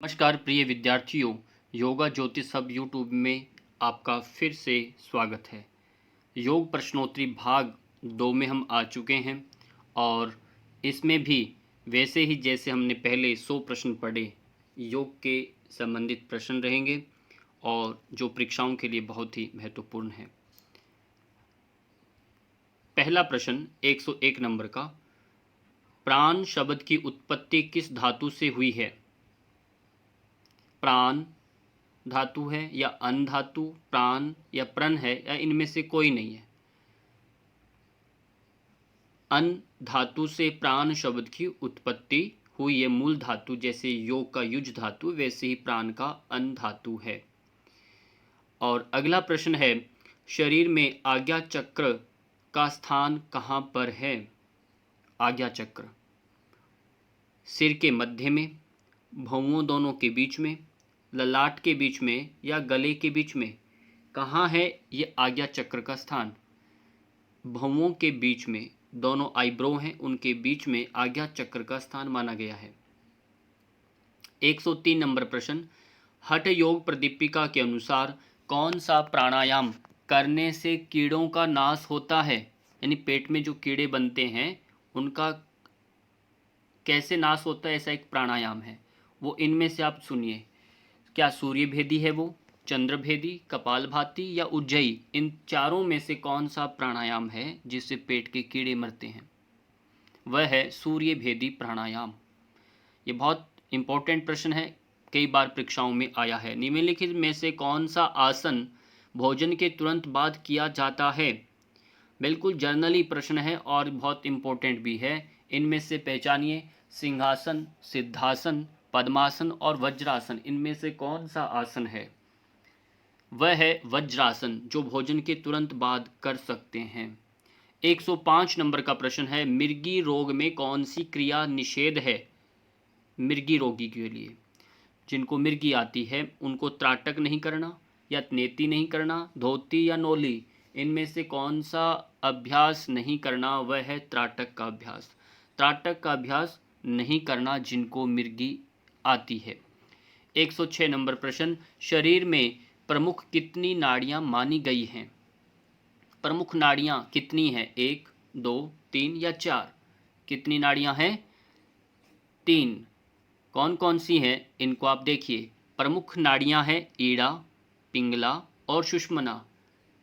नमस्कार प्रिय विद्यार्थियों, योगा ज्योतिष हब यूट्यूब में आपका फिर से स्वागत है। योग प्रश्नोत्तरी भाग 2 में हम आ चुके हैं और इसमें भी वैसे ही जैसे हमने पहले 100 प्रश्न पढ़े, योग के संबंधित प्रश्न रहेंगे और जो परीक्षाओं के लिए बहुत ही महत्वपूर्ण है। पहला प्रश्न 101 नंबर का, प्राण शब्द की उत्पत्ति किस धातु से हुई है? प्राण धातु है या अन धातु, प्राण या प्रण है या इनमें से कोई नहीं है। अन धातु से प्राण शब्द की उत्पत्ति हुई है। मूल धातु जैसे योग का युज धातु, वैसे ही प्राण का अन धातु है। और अगला प्रश्न है, शरीर में आज्ञा चक्र का स्थान कहाँ पर है? आज्ञा चक्र सिर के मध्य में, भौहों दोनों के बीच में, ललाट के बीच में या गले के बीच में? कहाँ है ये आज्ञा चक्र का स्थान? भौहों के बीच में, दोनों आईब्रो हैं उनके बीच में आज्ञा चक्र का स्थान माना गया है। 103 नंबर प्रश्न, हठ योग प्रदीपिका के अनुसार कौन सा प्राणायाम करने से कीड़ों का नाश होता है? यानी पेट में जो कीड़े बनते हैं उनका कैसे नाश होता है, ऐसा एक प्राणायाम है। वो इनमें से आप सुनिए। क्या सूर्य भेदी है वो, चंद्र भेदी, कपालभाति या उज्जयी? इन चारों में से कौन सा प्राणायाम है जिससे पेट के कीड़े मरते हैं? वह है सूर्य भेदी प्राणायाम। ये बहुत इंपॉर्टेंट प्रश्न है, कई बार परीक्षाओं में आया है। निम्नलिखित में से कौन सा आसन भोजन के तुरंत बाद किया जाता है? बिल्कुल जर्नली प्रश्न है और बहुत इंपॉर्टेंट भी है। इनमें से पहचानिए, सिंहासन, सिद्धासन, पद्मासन और वज्रासन, इनमें से कौन सा आसन है? वह है वज्रासन, जो भोजन के तुरंत बाद कर सकते हैं। 105 नंबर का प्रश्न है, मिर्गी रोग में कौन सी क्रिया निषेध है? मिर्गी रोगी के लिए, जिनको मिर्गी आती है, उनको त्राटक नहीं करना या नेति नहीं करना, धोती या नोली, इनमें से कौन सा अभ्यास नहीं करना? वह है त्राटक का अभ्यास। त्राटक का अभ्यास नहीं करना जिनको मिर्गी आती है। 106 नंबर प्रश्न, शरीर में प्रमुख कितनी नाड़ियां मानी गई हैं? प्रमुख नाड़ियां कितनी हैं? 1, 2, 3 या 4? कितनी नाड़ियां हैं? 3। कौन कौन सी हैं? इनको आप देखिए। प्रमुख नाड़ियां हैं ईड़ा, पिंगला और सुषुम्ना।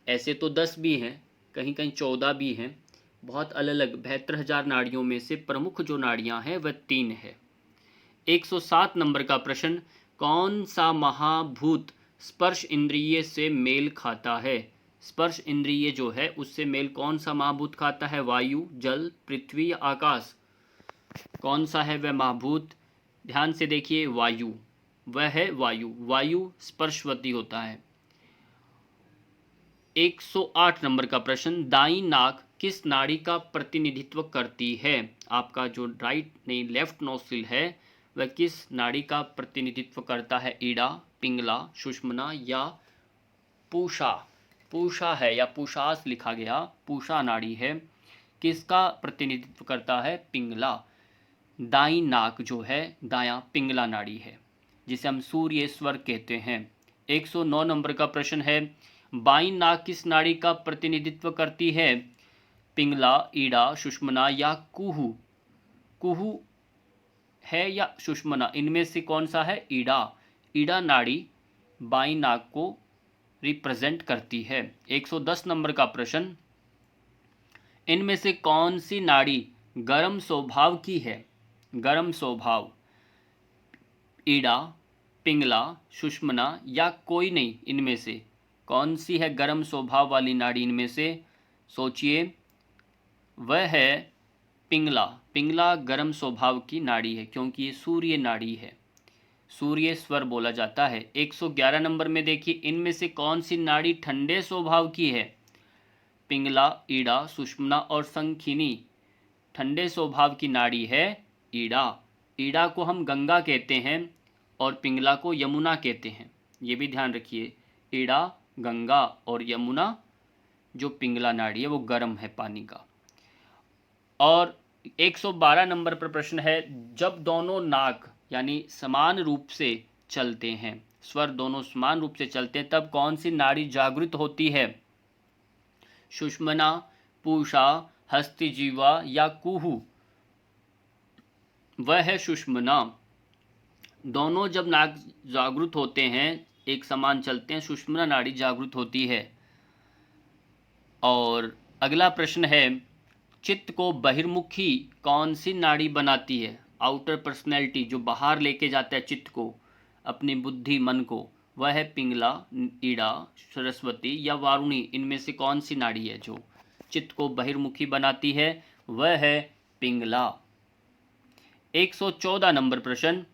ऐसे तो 10 भी हैं, कहीं कहीं 14 भी हैं, बहुत अलग अलग 72,000 नाड़ियों में से प्रमुख जो नाड़ियां हैं वह 3 है। 107 नंबर का प्रश्न, कौन सा महाभूत स्पर्श इंद्रिय से मेल खाता है? स्पर्श इंद्रिय जो है उससे मेल कौन सा महाभूत खाता है? वायु, जल, पृथ्वी या आकाश? कौन सा है वह महाभूत? ध्यान से देखिए, वायु। वह है वायु। वायु स्पर्शवती होता है। 108 नंबर का प्रश्न, दाई नाक किस नाड़ी का प्रतिनिधित्व करती है? आपका जो राइट नहीं लेफ्ट नोस्ट्रिल है वह किस नाड़ी का प्रतिनिधित्व करता है? ईड़ा, पिंगला, सुषुम्ना या पूषा? पूषा है या पूषास लिखा गया, पूषा नाड़ी है। किसका प्रतिनिधित्व करता है? पिंगला। दाई नाक जो है दायां पिंगला नाड़ी है, जिसे हम सूर्य स्वर कहते हैं। 109 नंबर का प्रश्न है, बाईं नाक किस नाड़ी का प्रतिनिधित्व करती है? पिंगला, ईड़ा, सुषुम्ना या कुहू? कुहू है या सुषुम्ना? इनमें से कौन सा है? ईड़ा। ईड़ा नाड़ी बाईं नाक को रिप्रेजेंट करती है। 110 नंबर का प्रश्न, इनमें से कौन सी नाड़ी गर्म स्वभाव की है? गर्म स्वभाव, ईड़ा, पिंगला, सुषुम्ना या कोई नहीं? इनमें से कौन सी है गर्म स्वभाव वाली नाड़ी? इनमें से सोचिए। वह है पिंगला। पिंगला गर्म स्वभाव की नाड़ी है क्योंकि ये सूर्य नाड़ी है, सूर्य स्वर बोला जाता है। 111 नंबर में देखिए, इनमें से कौन सी नाड़ी ठंडे स्वभाव की है? पिंगला, ईड़ा, सुषुम्ना और संखिनी। ठंडे स्वभाव की नाड़ी है ईड़ा। ईड़ा को हम गंगा कहते हैं और पिंगला को यमुना कहते हैं, ये भी ध्यान रखिए। ईड़ा गंगा और यमुना, जो पिंगला नाड़ी है वो गर्म है पानी का। और 112 नंबर पर प्रश्न है, जब दोनों नाक यानी समान रूप से चलते हैं, स्वर दोनों समान रूप से चलते हैं, तब कौन सी नाड़ी जागृत होती है? सुषुम्ना, पूषा, हस्तिजीवा या कुहू? वह है सुषुम्ना। दोनों जब नाक जागृत होते हैं, एक समान चलते हैं, सुषुम्ना नाड़ी जागृत होती है। और अगला प्रश्न है, चित्त को बहिर्मुखी कौन सी नाड़ी बनाती है? आउटर पर्सनैलिटी, जो बाहर लेके जाता है चित्त को, अपनी बुद्धि मन को, वह है पिंगला, ईड़ा, सरस्वती या वारुणी। इनमें से कौन सी नाड़ी है जो चित्त को बहिर्मुखी बनाती है? वह है पिंगला। 114 नंबर प्रश्न,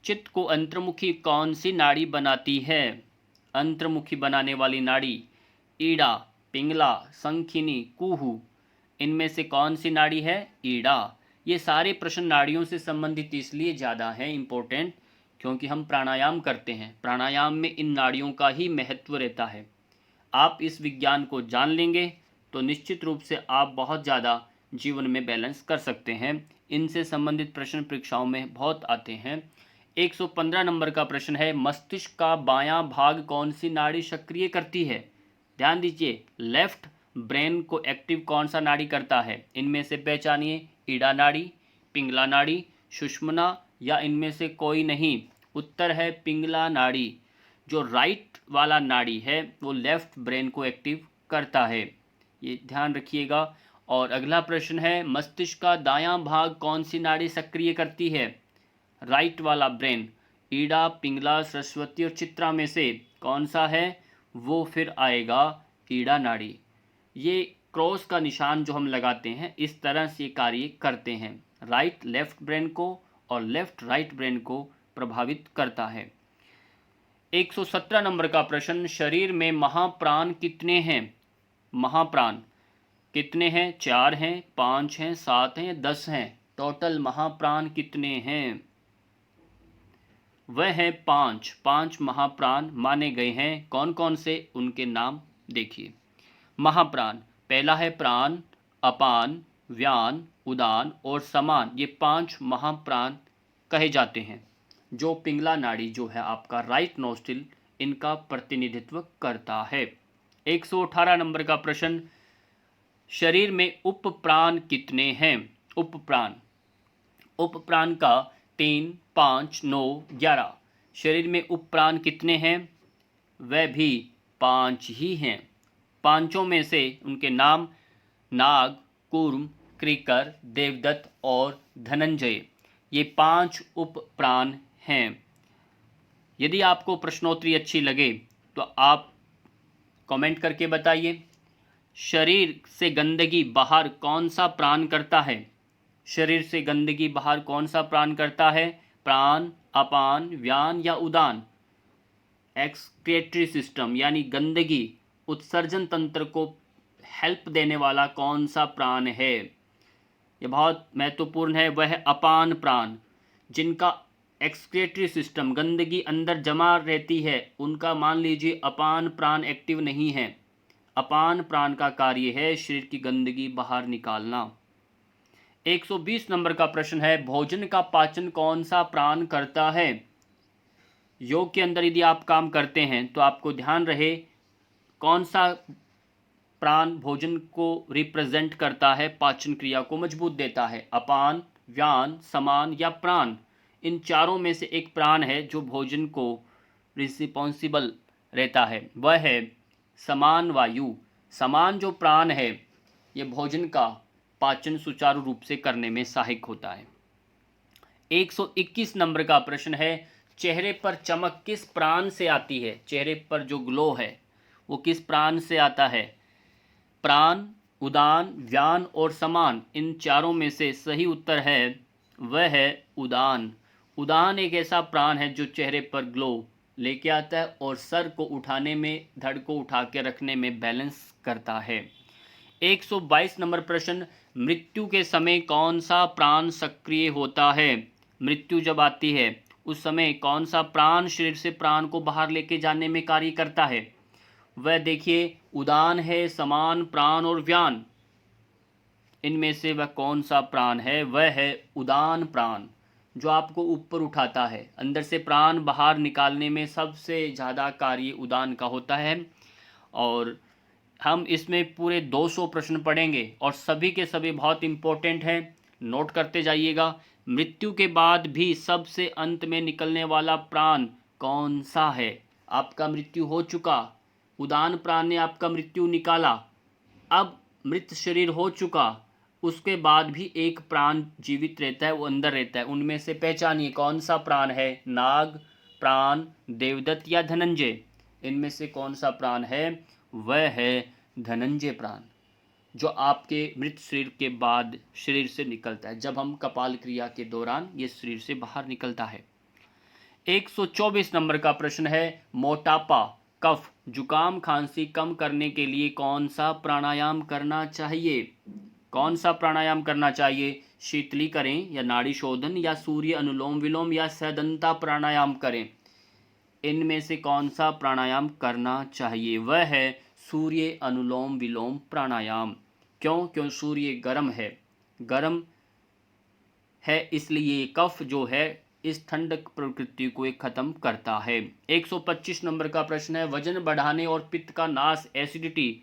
चित्त को अंतर्मुखी कौन सी नाड़ी बनाती है? अंतर्मुखी बनाने वाली नाड़ी ईड़ा, पिंगला, संखिनी, कुहू। इनमें से कौन सी नाड़ी है? ईड़ा। ये सारे प्रश्न नाड़ियों से संबंधित इसलिए ज़्यादा हैं इम्पोर्टेंट, क्योंकि हम प्राणायाम करते हैं। प्राणायाम में इन नाड़ियों का ही महत्व रहता है। आप इस विज्ञान को जान लेंगे तो निश्चित रूप से आप बहुत ज़्यादा जीवन में बैलेंस कर सकते हैं। इनसे संबंधित प्रश्न परीक्षाओं में बहुत आते हैं। 115 नंबर का प्रश्न है, मस्तिष्क का बायां भाग कौन सी नाड़ी सक्रिय करती है? ध्यान दीजिए, लेफ्ट ब्रेन को एक्टिव कौन सा नाड़ी करता है? इनमें से पहचानिए, ईड़ा नाड़ी, पिंगला नाड़ी, सुषुम्ना या इनमें से कोई नहीं। उत्तर है पिंगला नाड़ी। जो राइट वाला नाड़ी है वो लेफ्ट ब्रेन को एक्टिव करता है, ये ध्यान रखिएगा। और अगला प्रश्न है, मस्तिष्क का दायां भाग कौन सी नाड़ी सक्रिय करती है? राइट वाला ब्रेन। ईड़ा, पिंगला, सरस्वती और चित्रा में से कौन सा है? वो फिर आएगा ईड़ा नाड़ी। ये क्रॉस का निशान जो हम लगाते हैं, इस तरह से कार्य करते हैं, राइट लेफ्ट ब्रेन को और लेफ्ट राइट ब्रेन को प्रभावित करता है। 117 नंबर का प्रश्न, शरीर में महाप्राण कितने हैं? महाप्राण कितने हैं? 4 हैं, 5 हैं, 7 हैं, 10 हैं। टोटल महाप्राण कितने हैं? वह है 5। 5 महाप्राण माने गए हैं। कौन कौन से? उनके नाम देखिए। महाप्राण, पहला है प्राण, अपान, व्यान, उदान और समान। ये 5 महाप्राण कहे जाते हैं, जो पिंगला नाड़ी जो है आपका राइट नोस्ट्रिल, इनका प्रतिनिधित्व करता है। 118 नंबर का प्रश्न, शरीर में उपप्राण कितने हैं? उपप्राण, उपप्राण का 3, 5, 9, 11। शरीर में उपप्राण कितने हैं? वह भी 5 ही हैं। पांचों में से उनके नाम नाग, कूर्म, क्रीकर, देवदत्त और धनंजय। ये 5 उपप्राण हैं। यदि आपको प्रश्नोत्तरी अच्छी लगे तो आप कमेंट करके बताइए। शरीर से गंदगी बाहर कौन सा प्राण करता है? शरीर से गंदगी बाहर कौन सा प्राण करता है? प्राण, अपान, व्यान या उदान। एक्सक्रीटरी सिस्टम यानी गंदगी उत्सर्जन तंत्र को हेल्प देने वाला कौन सा प्राण है? ये बहुत महत्वपूर्ण है। वह है अपान प्राण। जिनका एक्सक्रीटरी सिस्टम, गंदगी अंदर जमा रहती है, उनका मान लीजिए अपान प्राण एक्टिव नहीं है। अपान प्राण का कार्य है शरीर की गंदगी बाहर निकालना। 120 नंबर का प्रश्न है, भोजन का पाचन कौन सा प्राण करता है? योग के अंदर यदि आप काम करते हैं तो आपको ध्यान रहे कौन सा प्राण भोजन को रिप्रेजेंट करता है, पाचन क्रिया को मजबूत देता है। अपान, व्यान, समान या प्राण। इन चारों में से एक प्राण है जो भोजन को रिस्पॉन्सिबल रहता है, वह है समान वायु। समान जो प्राण है ये भोजन का पाचन सुचारू रूप से करने में सहायक होता है। 121 नंबर का प्रश्न है, चेहरे पर चमक किस प्राण से आती है? चेहरे पर जो ग्लो है वो किस प्राण से आता है? प्राण, उदान, व्यान और समान। इन चारों में से सही उत्तर है वह है उदान। उदान एक ऐसा प्राण है जो चेहरे पर ग्लो लेके आता है और सर को उठाने में, धड़ को उठा के रखने में बैलेंस करता है। 122 नंबर प्रश्न, मृत्यु के समय कौन सा प्राण सक्रिय होता है? मृत्यु जब आती है उस समय कौन सा प्राण शरीर से प्राण को बाहर लेके जाने में कार्य करता है? वह देखिए उदान है, समान, प्राण और व्यान। इनमें से वह कौन सा प्राण है? वह है उदान प्राण, जो आपको ऊपर उठाता है। अंदर से प्राण बाहर निकालने में सबसे ज़्यादा कार्य उदान का होता है। और हम इसमें पूरे 200 प्रश्न पढ़ेंगे और सभी के सभी बहुत इम्पोर्टेंट हैं, नोट करते जाइएगा। मृत्यु के बाद भी सबसे अंत में निकलने वाला प्राण कौन सा है? आपका मृत्यु हो चुका, उदान प्राण ने आपका मृत्यु निकाला, अब मृत शरीर हो चुका, उसके बाद भी एक प्राण जीवित रहता है, वो अंदर रहता है। उनमें से पहचानिए कौन सा प्राण है? नाग प्राण, देवदत्त या धनंजय? इनमें से कौन सा प्राण है? वह है धनंजय प्राण, जो आपके मृत शरीर के बाद शरीर से निकलता है। जब हम कपाल क्रिया के दौरान ये शरीर से बाहर निकलता है। 124 नंबर का प्रश्न है, मोटापा, कफ, जुकाम, खांसी कम करने के लिए कौन सा प्राणायाम करना चाहिए? कौन सा प्राणायाम करना चाहिए? शीतली करें या नाड़ी शोधन या सूर्य अनुलोम विलोम या सदंता प्राणायाम करें? इनमें से कौन सा प्राणायाम करना चाहिए? वह है सूर्य अनुलोम विलोम प्राणायाम। क्यों? सूर्य गर्म है, गर्म है इसलिए कफ जो है इस ठंडक प्रकृति को एक खत्म करता है। 125 नंबर का प्रश्न है, वजन बढ़ाने और पित्त का नाश, एसिडिटी,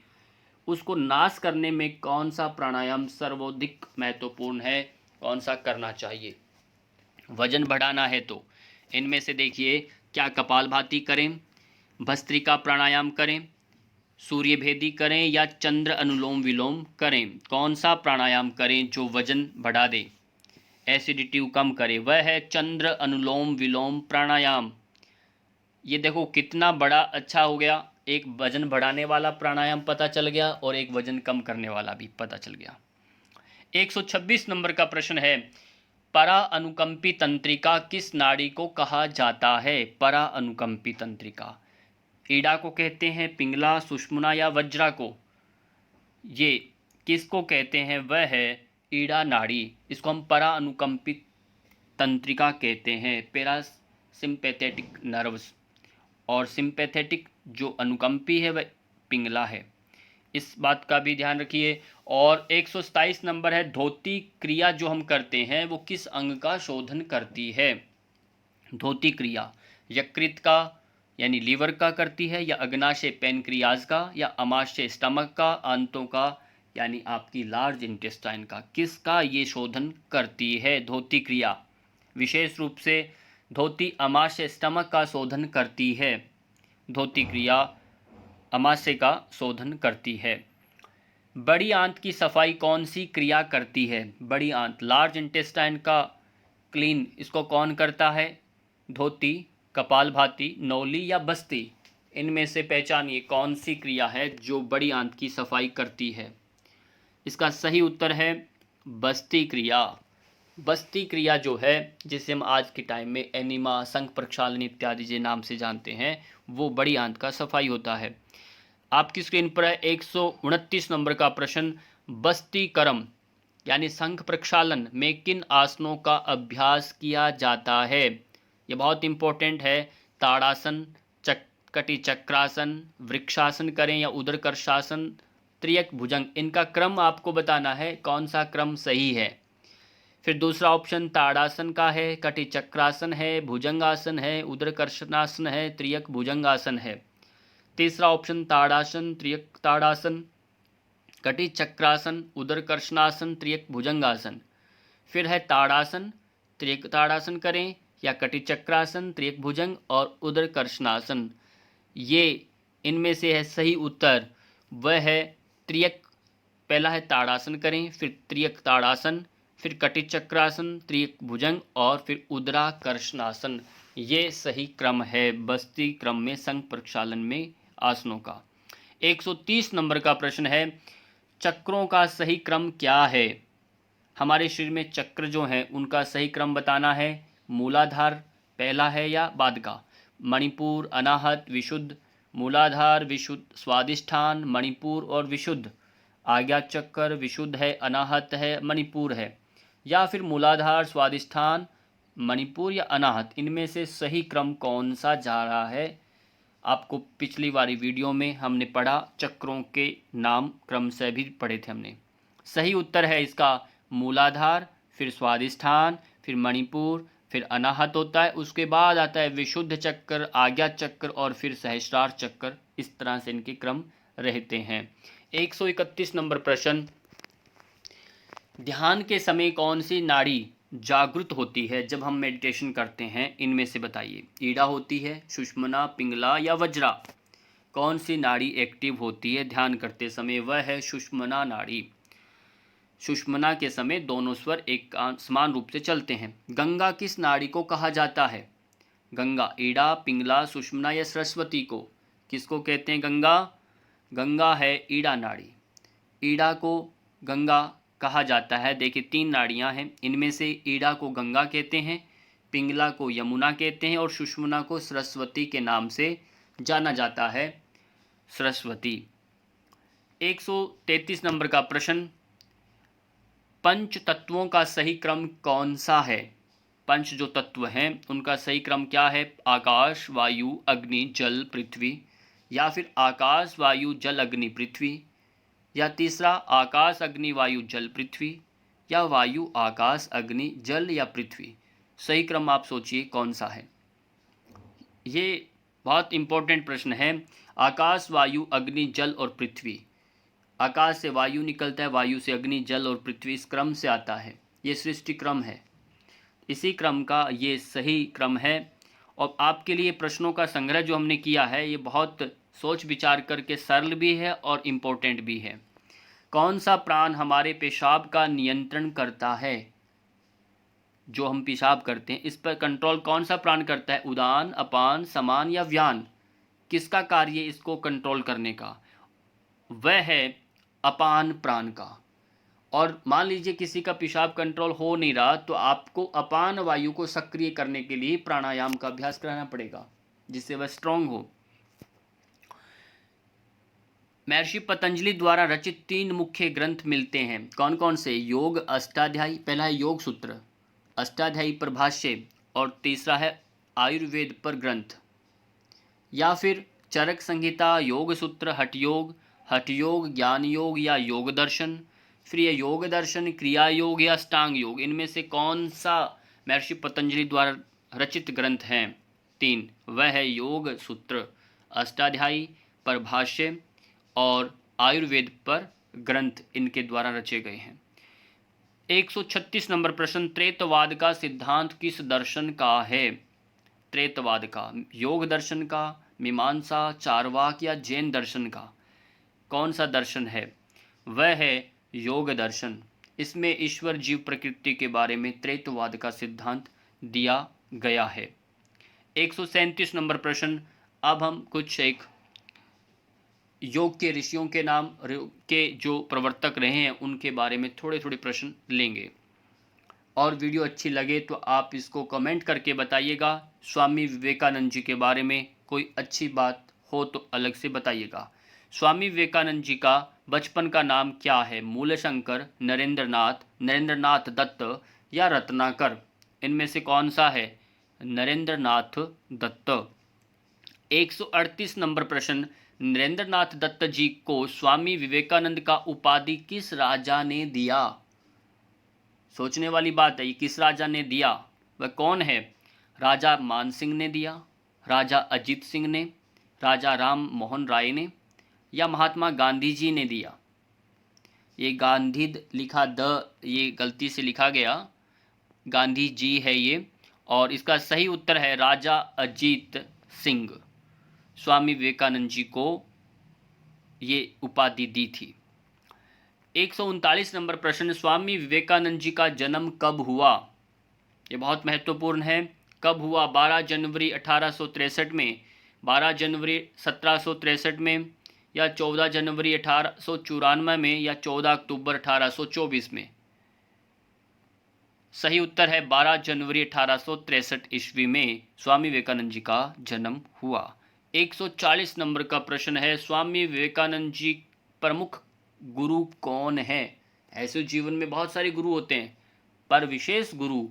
उसको नाश करने में कौन सा प्राणायाम सर्वाधिक महत्वपूर्ण है? कौन सा करना चाहिए? वजन बढ़ाना है तो इनमें से देखिए, क्या कपालभाति करें, भस्त्रिका प्राणायाम करें, सूर्य भेदी करें या चंद्र अनुलोम विलोम करें? कौन सा प्राणायाम करें जो वजन बढ़ा दे, एसिडिटी कम करे? वह है चंद्र अनुलोम विलोम प्राणायाम। ये देखो कितना बड़ा अच्छा हो गया, एक वजन बढ़ाने वाला प्राणायाम पता चल गया और एक वजन कम करने वाला भी पता चल गया। 126 नंबर का प्रश्न है, परा अनुकंपी तंत्रिका किस नाड़ी को कहा जाता है? परा अनुकंपी तंत्रिका ईड़ा को कहते हैं, पिंगला, सुषुम्ना या वज्रा को? ये किसको कहते हैं? वह है ईड़ा नाड़ी। इसको हम परा अनुकंपित तंत्रिका कहते हैं, पैरासिम्पैथेटिक नर्व्स। और सिंपैथेटिक जो अनुकंपी है वह पिंगला है, इस बात का भी ध्यान रखिए। और 127 नंबर है, धोती क्रिया जो हम करते हैं वो किस अंग का शोधन करती है? धोती क्रिया यकृत का यानी लीवर का करती है, या अग्नाशय पैनक्रियाज का, या अमाशय स्टमक का, आंतों का यानी आपकी लार्ज इंटेस्टाइन का? किसका ये शोधन करती है धोती क्रिया? विशेष रूप से धोती अमाशय स्टमक का शोधन करती है। धोती क्रिया अमाशय का शोधन करती है। बड़ी आंत की सफाई कौन सी क्रिया करती है? बड़ी आंत, लार्ज इंटेस्टाइन का क्लीन, इसको कौन करता है? धोती, कपालभाति, नौली या बस्ती? इनमें से पहचानिए कौन सी क्रिया है जो बड़ी आंत की सफाई करती है? इसका सही उत्तर है बस्ती क्रिया। बस्ती क्रिया जो है, जिसे हम आज के टाइम में एनिमा, संघ प्रक्षालन इत्यादि के नाम से जानते हैं, वो बड़ी आंत का सफाई होता है। आपकी स्क्रीन पर है 129 नंबर का प्रश्न, बस्ती कर्म यानी संघ प्रक्षालन में किन आसनों का अभ्यास किया जाता है? ये बहुत इंपॉर्टेंट है। ताड़ासन, कटी चक्रासन, वृक्षासन करें या उदरकर्षासन, त्रियक भुजंग? इनका क्रम आपको बताना है, कौन सा क्रम सही है। फिर दूसरा ऑप्शन ताड़ासन का है, कटी चक्रासन है, भुजंगासन है, उदरकर्षणासन है, त्रियक भुजंगासन है। तीसरा ऑप्शन ताड़ासन, त्रियक ताड़ासन, कटी चक्रासन, उदरकर्षणासन, त्रियक भुजंगासन। फिर है ताड़ासन, त्रियक ताड़ासन करें या कटी चक्रासन, त्रियक भुजंग और उदरकर्षणासन? ये इनमें से है सही उत्तर, वह है त्रियक। पहला है ताड़ासन करें, फिर त्रियक ताड़ासन, फिर कटी चक्रासन, त्रियक भुजंग और फिर उदराकर्षणासन। ये सही क्रम है बस्ती क्रम में संघ प्रक्षालन में आसनों का। 130 नंबर का प्रश्न है, चक्रों का सही क्रम क्या है? हमारे शरीर में चक्र जो हैं उनका सही क्रम बताना है। मूलाधार पहला है या बाद का? मणिपुर, अनाहत, विशुद्ध, मूलाधार, विशुद्ध, स्वादिष्ठान, मणिपुर और विशुद्ध। आज्ञा चक्र विशुद्ध है, अनाहत है, मणिपुर है, या फिर मूलाधार, स्वादिष्ठान, मणिपुर या अनाहत? इनमें से सही क्रम कौन सा जा रहा है? आपको पिछली वाली वीडियो में हमने पढ़ा, चक्रों के नाम क्रम से भी पढ़े थे हमने। सही उत्तर है इसका मूलाधार, फिर स्वादिष्ठान, फिर मणिपुर, फिर फिर अनाहत होता है, उसके बाद आता है विशुद्ध चक्कर, आज्ञा चक्कर और फिर सहस्त्रार चक्कर। इस तरह से इनके क्रम रहते हैं। 131 नंबर प्रश्न, ध्यान के समय कौन सी नाड़ी जागृत होती है जब हम मेडिटेशन करते हैं? इनमें से बताइए। ईड़ा होती है, सुषुम्ना, पिंगला या वज्रा? कौन सी नाड़ी एक्टिव होती है ध्यान करते समय? वह है सुषुम्ना नाड़ी। सुषुम्ना के समय दोनों स्वर एक समान रूप से चलते हैं। गंगा किस नाड़ी को कहा जाता है? गंगा ईड़ा, पिंगला, सुषुम्ना या सरस्वती को? किसको कहते हैं गंगा? गंगा है ईड़ा नाड़ी। ईड़ा को गंगा कहा जाता है। देखिए 3 नाड़ियां हैं, इनमें से ईड़ा को गंगा कहते हैं, पिंगला को यमुना कहते हैं और सुषुम्ना को सरस्वती के नाम से जाना जाता है, सरस्वती। 133 नंबर का प्रश्न, पंच तत्वों का सही क्रम कौन सा है? पंच जो तत्व हैं उनका सही क्रम क्या है? आकाश, वायु, अग्नि, जल, पृथ्वी, या फिर आकाश, वायु, जल, अग्नि, पृथ्वी, या तीसरा आकाश, अग्नि, वायु, जल, पृथ्वी, या वायु, आकाश, अग्नि, जल या पृथ्वी? सही क्रम आप सोचिए कौन सा है। ये बहुत इंपॉर्टेंट प्रश्न है। आकाश, वायु, अग्नि, जल और पृथ्वी। आकाश से वायु निकलता है, वायु से अग्नि, जल और पृथ्वी, इस क्रम से आता है। ये सृष्टि क्रम है, इसी क्रम का ये सही क्रम है। और आपके लिए प्रश्नों का संग्रह जो हमने किया है ये बहुत सोच विचार करके सरल भी है और इम्पोर्टेंट भी है। कौन सा प्राण हमारे पेशाब का नियंत्रण करता है? जो हम पेशाब करते हैं इस पर कंट्रोल कौन सा प्राण करता है? उदान, अपान, समान या व्यान? किसका कार्य इसको कंट्रोल करने का? वह है अपान प्राण का। और मान लीजिए किसी का पेशाब कंट्रोल हो नहीं रहा तो आपको अपान वायु को सक्रिय करने के लिए प्राणायाम का अभ्यास कराना पड़ेगा जिससे वह स्ट्रांग हो। महर्षि पतंजलि द्वारा रचित 3 मुख्य ग्रंथ मिलते हैं, कौन कौन से? योग अष्टाध्यायी, पहला है योग सूत्र, अष्टाध्यायी पर भाष्य, और तीसरा है आयुर्वेद पर ग्रंथ। या फिर चरक संहिता, योग सूत्र, हठयोग, ज्ञान योग या योग दर्शन। फिर ये योग दर्शन, क्रिया योग या अष्टांग योग, इनमें से कौन सा महर्षि पतंजलि द्वारा रचित ग्रंथ हैं? 3। वह है योग सूत्र, अष्टाध्यायी पर भाष्य और आयुर्वेद पर ग्रंथ, इनके द्वारा रचे गए हैं। 136 नंबर प्रश्न, त्रेतवाद का सिद्धांत किस दर्शन का है? त्रेतवाद का, योग दर्शन का, मीमांसा, चारवाक या जैन दर्शन का? कौन सा दर्शन है? वह है योग दर्शन। इसमें ईश्वर, जीव, प्रकृति के बारे में त्रेतवाद का सिद्धांत दिया गया है। 137 नंबर प्रश्न, अब हम कुछ एक योग के ऋषियों के नाम के जो प्रवर्तक रहे हैं उनके बारे में थोड़े थोड़े प्रश्न लेंगे। और वीडियो अच्छी लगे तो आप इसको कमेंट करके बताइएगा। स्वामी विवेकानंद जी के बारे में कोई अच्छी बात हो तो अलग से बताइएगा। स्वामी विवेकानंद जी का बचपन का नाम क्या है? मूलशंकर, नरेंद्रनाथ दत्त या रत्नाकर? इनमें से कौन सा है? नरेंद्रनाथ दत्त। 138 नंबर प्रश्न, नरेंद्रनाथ दत्त जी को स्वामी विवेकानंद का उपाधि किस राजा ने दिया? सोचने वाली बात है, ये किस राजा ने दिया? वह कौन है? राजा मान सिंह ने दिया, राजा अजीत सिंह ने, राजा राम मोहन राय ने, या महात्मा गांधी जी ने दिया? ये गांधी लिखा ये गलती से लिखा गया, गांधी जी है ये, और इसका सही उत्तर है राजा अजीत सिंह। स्वामी विवेकानंद जी को ये उपाधि दी थी। 139 नंबर प्रश्न, स्वामी विवेकानंद जी का जन्म कब हुआ? ये बहुत महत्वपूर्ण है। कब हुआ? 12 जनवरी 1863 में, 12 जनवरी 1763 में, या 14 जनवरी 1894 में, या 14 अक्टूबर 1824 में? सही उत्तर है 12 जनवरी 1863 ईस्वी में स्वामी विवेकानंद जी का जन्म हुआ। 140 नंबर का प्रश्न है, स्वामी विवेकानंद जी प्रमुख गुरु कौन है? ऐसे जीवन में बहुत सारे गुरु होते हैं, पर विशेष गुरु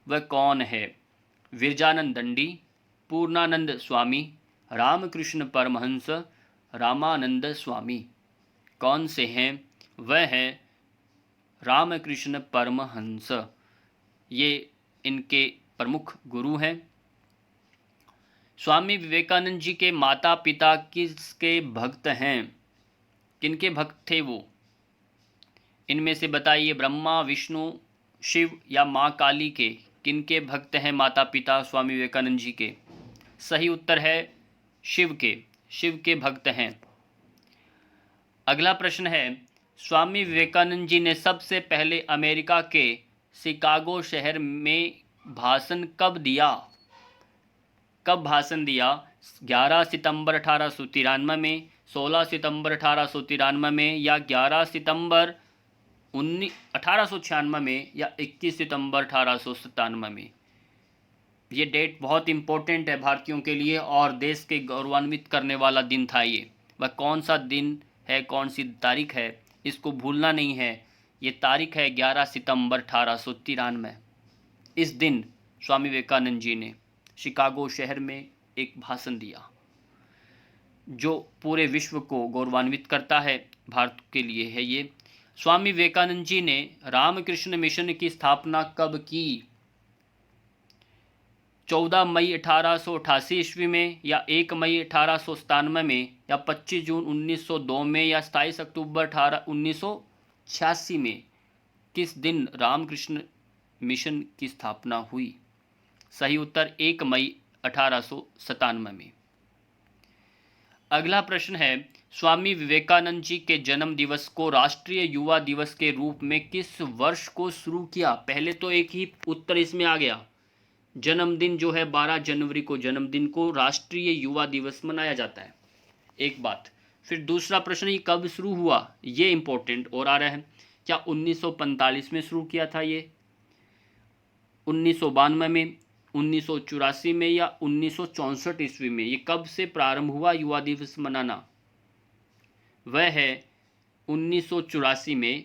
वह कौन है? विरजानंद दंडी, पूर्णानंद स्वामी, रामकृष्ण परमहंस, रामानंद स्वामी? कौन से हैं? वह है रामकृष्ण परमहंस। ये इनके प्रमुख गुरु हैं। स्वामी विवेकानंद जी के माता पिता किसके भक्त हैं? किनके भक्त थे वो? इनमें से बताइए, ब्रह्मा, विष्णु, शिव या माँ काली के किनके भक्त हैं माता पिता स्वामी विवेकानंद जी के? सही उत्तर है शिव के, शिव के भक्त हैं। अगला प्रश्न है, स्वामी विवेकानंद जी ने सबसे पहले अमेरिका के शिकागो शहर में भाषण कब दिया? कब भाषण दिया? 11 सितंबर 1893 में, 16 सितंबर 1893 में, या 11 सितंबर 1896 में, या 21 सितंबर 1897 में? ये डेट बहुत इम्पोर्टेंट है भारतीयों के लिए और देश के गौरवान्वित करने वाला दिन था ये। वह कौन सा दिन है, कौन सी तारीख है, इसको भूलना नहीं है। ये तारीख है 11 सितंबर 1893। इस दिन स्वामी विवेकानंद जी ने शिकागो शहर में एक भाषण दिया जो पूरे विश्व को गौरवान्वित करता है। भारत के लिए है ये। स्वामी विवेकानंद जी ने रामकृष्ण मिशन की स्थापना कब की? 14 मई 1888 ईस्वी में, या 1 मई 1897 में, या 25 जून 1902 में, या 27 अक्टूबर 1986 में? किस दिन रामकृष्ण मिशन की स्थापना हुई? सही उत्तर 1 मई 1897 में। अगला प्रश्न है, स्वामी विवेकानंद जी के जन्म दिवस को राष्ट्रीय युवा दिवस के रूप में किस वर्ष को शुरू किया? पहले तो एक ही उत्तर इसमें आ गया, जन्मदिन जो है 12 जनवरी को, जन्मदिन को राष्ट्रीय युवा दिवस मनाया जाता है, एक बात। फिर दूसरा प्रश्न, ये कब शुरू हुआ? ये इंपॉर्टेंट और आ रहा है। क्या 1945 में शुरू किया था ये, 1992 में, 1984 में, या 1964 ईस्वी में? ये कब से प्रारंभ हुआ युवा दिवस मनाना? वह है 1984 में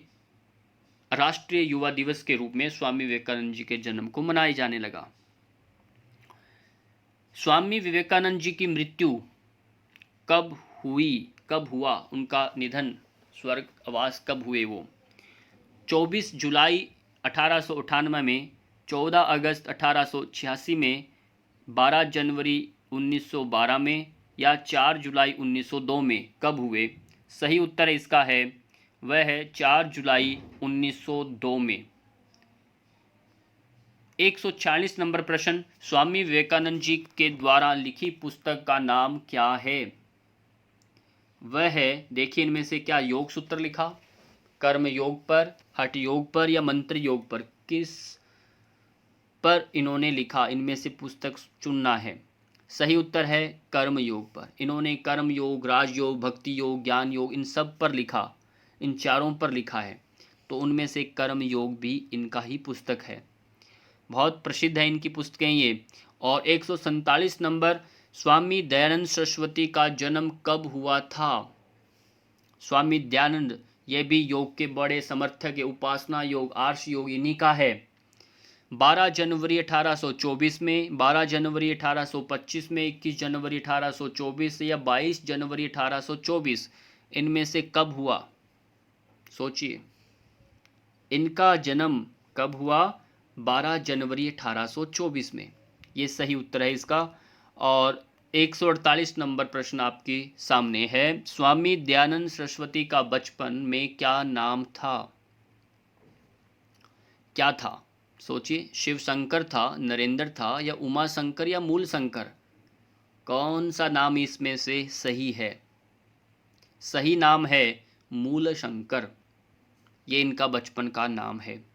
राष्ट्रीय युवा दिवस के रूप में स्वामी विवेकानंद जी के जन्म को मनाया जाने लगा। स्वामी विवेकानंद जी की मृत्यु कब हुई, कब हुआ, उनका निधन, स्वर्गवास कब हुए वो? 24 जुलाई 1898 में, 14 अगस्त 1886 में, 12 जनवरी 1912 में, या 4 जुलाई 1902 में? कब हुए? सही उत्तर इसका है वह है 4 जुलाई 1902 में। 140 नंबर प्रश्न, स्वामी विवेकानंद जी के द्वारा लिखी पुस्तक का नाम क्या है? वह है, देखिए इनमें से क्या योग सूत्र लिखा, कर्म योग पर, हठ योग पर, या मंत्र योग पर? किस पर इन्होंने लिखा? इनमें से पुस्तक चुनना है। सही उत्तर है कर्म योग पर। इन्होंने कर्म योग, राजयोग, भक्ति योग, ज्ञान योग, इन सब पर लिखा, इन चारों पर लिखा है। तो उनमें से कर्म योग भी इनका ही पुस्तक है। बहुत प्रसिद्ध है इनकी पुस्तकें ये। और 147 नंबर, स्वामी दयानंद सरस्वती का जन्म कब हुआ था? स्वामी दयानंद ये भी योग के बड़े समर्थक है। उपासना योग, आर्ष योग इन्हीं का है। 12 जनवरी 1824 में, 12 जनवरी 1825 में, 21 जनवरी 1824, या 22 जनवरी 1824? इनमें से कब हुआ? सोचिए, इनका जन्म कब हुआ? 12 जनवरी 1824 में। ये सही उत्तर है इसका। और 148 नंबर प्रश्न आपके सामने है, स्वामी दयानंद सरस्वती का बचपन में क्या नाम था? क्या था? सोचिए, शिव शंकर था, नरेंद्र था, या उमा शंकर, या मूल शंकर? कौन सा नाम इसमें से सही है? सही नाम है मूल शंकर। ये इनका बचपन का नाम है।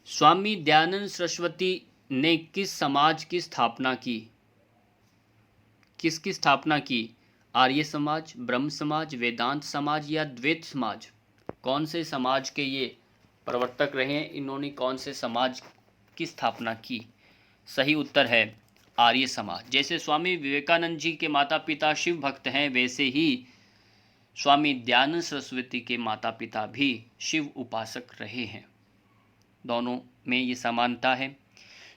स्वामी दयानंद सरस्वती ने किस समाज की स्थापना की? किसकी स्थापना की? आर्य समाज, ब्रह्म समाज, वेदांत समाज, या द्वैत समाज? कौन से समाज के ये प्रवर्तक रहे हैं? इन्होंने कौन से समाज की स्थापना की? सही उत्तर है आर्य समाज। जैसे स्वामी विवेकानंद जी के माता पिता शिव भक्त हैं, वैसे ही स्वामी दयानंद सरस्वती के माता पिता भी शिव उपासक रहे हैं। दोनों में ये समानता है।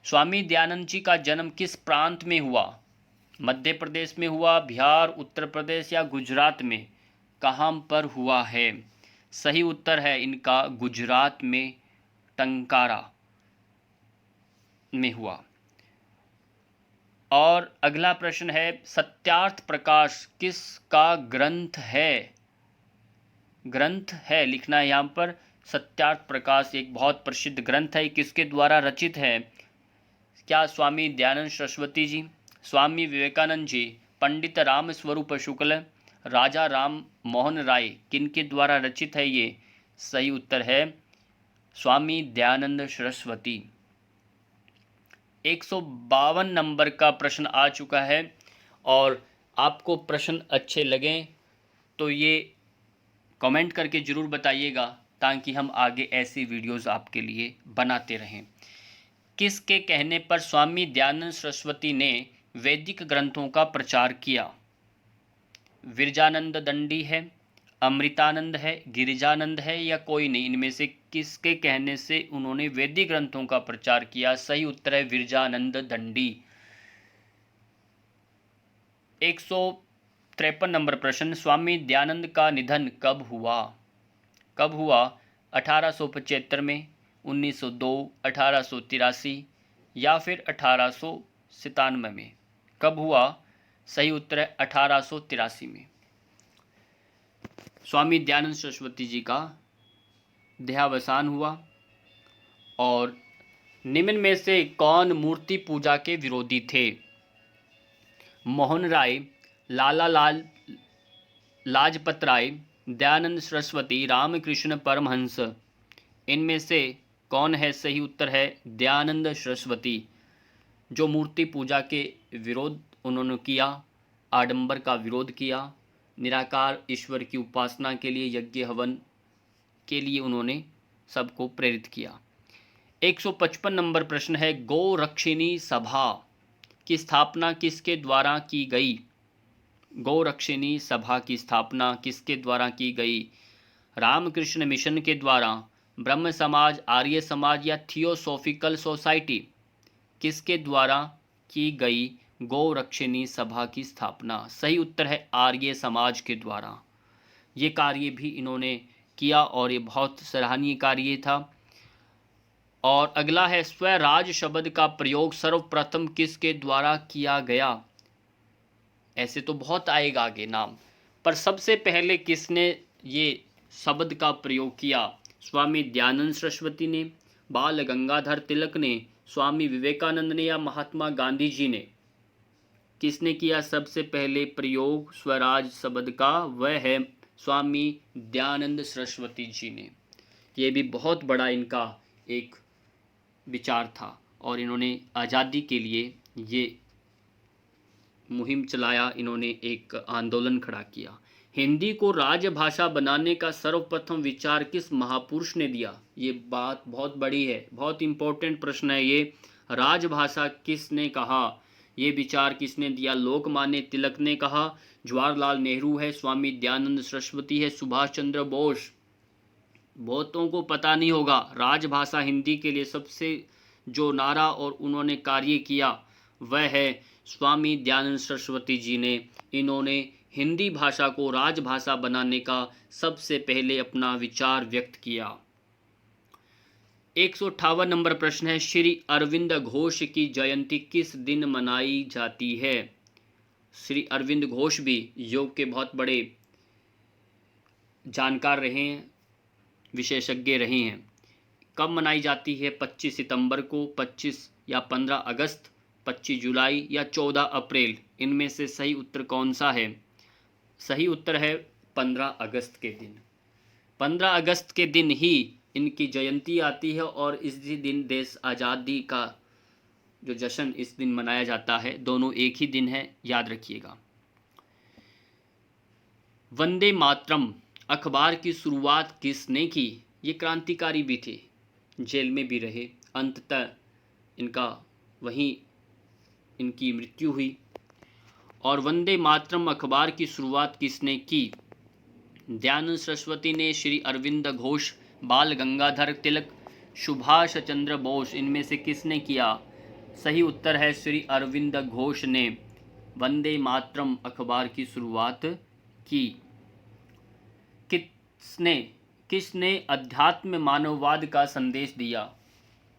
स्वामी दयानंद जी का जन्म किस प्रांत में हुआ? मध्य प्रदेश में हुआ, बिहार, उत्तर प्रदेश, या गुजरात में? कहाँ पर हुआ है? सही उत्तर है इनका गुजरात में, टंकारा। में हुआ। और अगला प्रश्न है, सत्यार्थ प्रकाश किसका ग्रंथ है? ग्रंथ है लिखना है यहाँ पर। सत्यार्थ प्रकाश एक बहुत प्रसिद्ध ग्रंथ है, किसके द्वारा रचित है? क्या स्वामी दयानंद सरस्वती जी, स्वामी विवेकानंद जी, पंडित राम स्वरूप शुक्ल, राजा राम मोहन राय, किनके द्वारा रचित है ये? सही उत्तर है स्वामी दयानंद सरस्वती। 152 नंबर का प्रश्न आ चुका है, और आपको प्रश्न अच्छे लगें तो ये कमेंट करके ज़रूर बताइएगा, ताकि हम आगे ऐसी वीडियोस आपके लिए बनाते रहें। किसके कहने पर स्वामी दयानंद सरस्वती ने वैदिक ग्रंथों का प्रचार किया? विरजानंद दंडी है, अमृतानंद है, गिरिजानंद है, या कोई नहीं? इनमें से किसके कहने से उन्होंने वैदिक ग्रंथों का प्रचार किया? सही उत्तर है विरजानंद दंडी। 153 नंबर प्रश्न, स्वामी दयानंद का निधन कब हुआ? कब हुआ? 1875 में, 1902, 1883 या फिर 1897 में? कब हुआ? सही उत्तर है 1883 में। स्वामी दयानंद सरस्वती जी का देहावसान हुआ। और निम्न में से कौन मूर्ति पूजा के विरोधी थे? मोहन राय, लाला लाजपत राय, दयानंद सरस्वती, रामकृष्ण परमहंस, इनमें से कौन है? सही उत्तर है दयानंद सरस्वती, जो मूर्ति पूजा के विरोध उन्होंने किया, आडंबर का विरोध किया, निराकार ईश्वर की उपासना के लिए, यज्ञ हवन के लिए उन्होंने सबको प्रेरित किया। 155 नंबर प्रश्न है, गोरक्षिणी सभा की स्थापना किसके द्वारा की गई? गोरक्षिणी सभा की स्थापना किसके द्वारा की गई? रामकृष्ण मिशन के द्वारा, ब्रह्म समाज, आर्य समाज, या थियोसॉफिकल सोसाइटी, किसके द्वारा की गई गोरक्षिणी सभा की स्थापना? सही उत्तर है आर्य समाज के द्वारा। ये कार्य भी इन्होंने किया और ये बहुत सराहनीय कार्य था। और अगला है, स्वराज शब्द का प्रयोग सर्वप्रथम किसके द्वारा किया गया? ऐसे तो बहुत आएगा आगे नाम, पर सबसे पहले किसने ये शब्द का प्रयोग किया? स्वामी दयानंद सरस्वती ने, बाल गंगाधर तिलक ने, स्वामी विवेकानंद ने, या महात्मा गांधी जी ने? किसने किया सबसे पहले प्रयोग स्वराज शब्द का? वह है स्वामी दयानंद सरस्वती जी ने। ये भी बहुत बड़ा इनका एक विचार था, और इन्होंने आज़ादी के लिए ये मुहिम चलाया, इन्होंने एक आंदोलन खड़ा किया। हिंदी को राजभाषा बनाने का सर्वप्रथम विचार किस महापुरुष ने दिया? ये बात बहुत बड़ी है, बहुत इंपॉर्टेंट प्रश्न है ये। राजभाषा किसने कहा? ये विचार किसने दिया? लोकमान्य तिलक ने कहा, जवाहरलाल नेहरू है, स्वामी दयानंद सरस्वती है, सुभाष चंद्र बोस। बहुतों को पता नहीं होगा, राजभाषा हिंदी के लिए सबसे जो नारा और उन्होंने कार्य किया वह है स्वामी दयानंद सरस्वती जी ने। इन्होंने हिंदी भाषा को राजभाषा बनाने का सबसे पहले अपना विचार व्यक्त किया। 158 नंबर प्रश्न है, श्री अरविंद घोष की जयंती किस दिन मनाई जाती है? श्री अरविंद घोष भी योग के बहुत बड़े जानकार रहे हैं, विशेषज्ञ रहे हैं। कब मनाई जाती है? 25 सितंबर को, 25 या 15 अगस्त, 25 जुलाई या 14 अप्रैल? इनमें से सही उत्तर कौन सा है? सही उत्तर है 15 अगस्त के दिन। 15 अगस्त के दिन ही इनकी जयंती आती है, और इसी दिन देश आज़ादी का जो जश्न इस दिन मनाया जाता है। दोनों एक ही दिन है, याद रखिएगा। वंदे मातरम अखबार की शुरुआत किसने की? ये क्रांतिकारी भी थे, जेल में भी रहे, अंततः इनका वहीं इनकी मृत्यु हुई। और वंदे मातरम अखबार की शुरुआत किसने की? दयानंद सरस्वती ने, श्री अरविंद घोष, बाल गंगाधर तिलक, सुभाष चंद्र बोस, इनमें से किसने किया? सही उत्तर है श्री अरविंद घोष ने वंदे मातरम अखबार की शुरुआत की। किसने अध्यात्म मानववाद का संदेश दिया?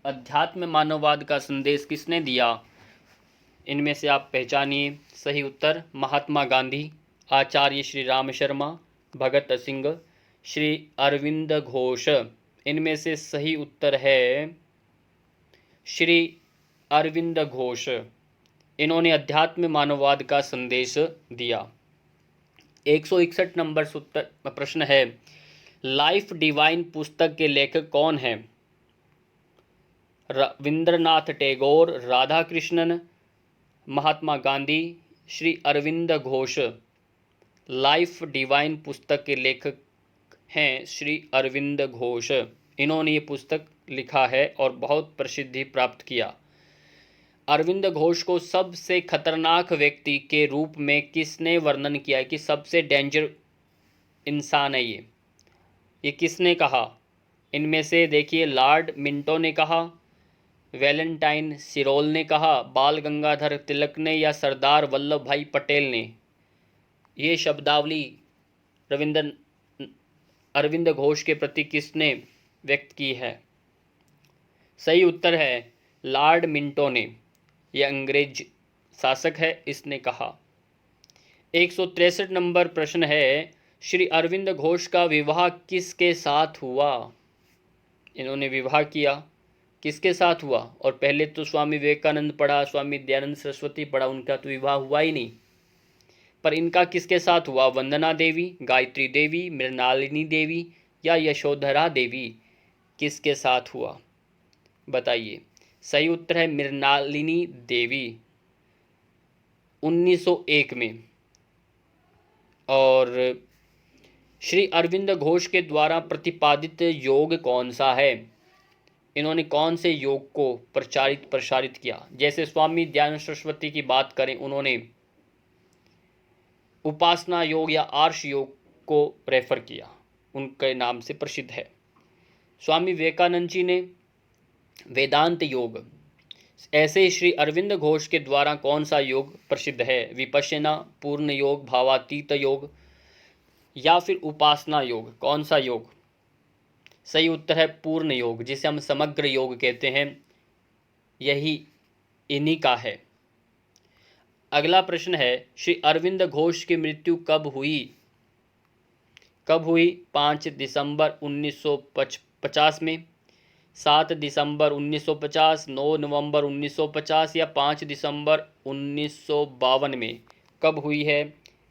अध्यात्म मानववाद का संदेश किसने दिया? इनमें से आप पहचानिए। सही उत्तर महात्मा गांधी, आचार्य श्री राम शर्मा, भगत सिंह, श्री अरविंद घोष। इनमें से सही उत्तर है श्री अरविंद घोष। इन्होंने अध्यात्म मानववाद का संदेश दिया। 161 नंबर प्रश्न है, लाइफ डिवाइन पुस्तक के लेखक कौन हैं? रविंद्रनाथ टैगोर, राधा कृष्णन, महात्मा गांधी, श्री अरविंद घोष। लाइफ डिवाइन पुस्तक के लेखक हैं श्री अरविंद घोष। इन्होंने ये पुस्तक लिखा है और बहुत प्रसिद्धि प्राप्त किया। अरविंद घोष को सबसे खतरनाक व्यक्ति के रूप में किसने वर्णन किया है कि सबसे डेंजर इंसान है ये किसने कहा? इनमें से देखिए, लॉर्ड मिंटो ने कहा, वैलेंटाइन सिरोल ने कहा, बाल गंगाधर तिलक ने, या सरदार वल्लभ भाई पटेल ने। ये शब्दावली अरविंद घोष के प्रति किसने व्यक्त की है? सही उत्तर है लॉर्ड मिंटो ने। यह अंग्रेज शासक है, इसने कहा। 163 नंबर प्रश्न है, श्री अरविंद घोष का विवाह किसके साथ हुआ? इन्होंने विवाह किया, किसके साथ हुआ? और पहले तो स्वामी विवेकानंद पढ़ा, स्वामी दयानंद सरस्वती पढ़ा, उनका तो विवाह हुआ ही नहीं, पर इनका किसके साथ हुआ? वंदना देवी, गायत्री देवी, मृणालिनी देवी, या यशोधरा देवी। किसके साथ हुआ बताइए? सही उत्तर है मृणालिनी देवी, 1901 में। और श्री अरविंद घोष के द्वारा प्रतिपादित योग कौन सा है? इन्होंने कौन से योग को प्रसारित किया? जैसे स्वामी दयानंद सरस्वती की बात करें, उन्होंने उपासना योग या आर्ष योग को रेफर किया, उनके नाम से प्रसिद्ध है। स्वामी विवेकानंद जी ने वेदांत योग। ऐसे श्री अरविंद घोष के द्वारा कौन सा योग प्रसिद्ध है? विपश्यना, पूर्ण योग, भावातीत योग, या फिर उपासना योग? कौन सा योग? सही उत्तर है पूर्ण योग, जिसे हम समग्र योग कहते हैं, यही इन्हीं का है। अगला प्रश्न है, श्री अरविंद घोष की मृत्यु कब हुई? 5 दिसंबर 1950 में, 7 दिसंबर 1950, 9 नवंबर 1950, या 5 दिसंबर 1952 में? कब हुई है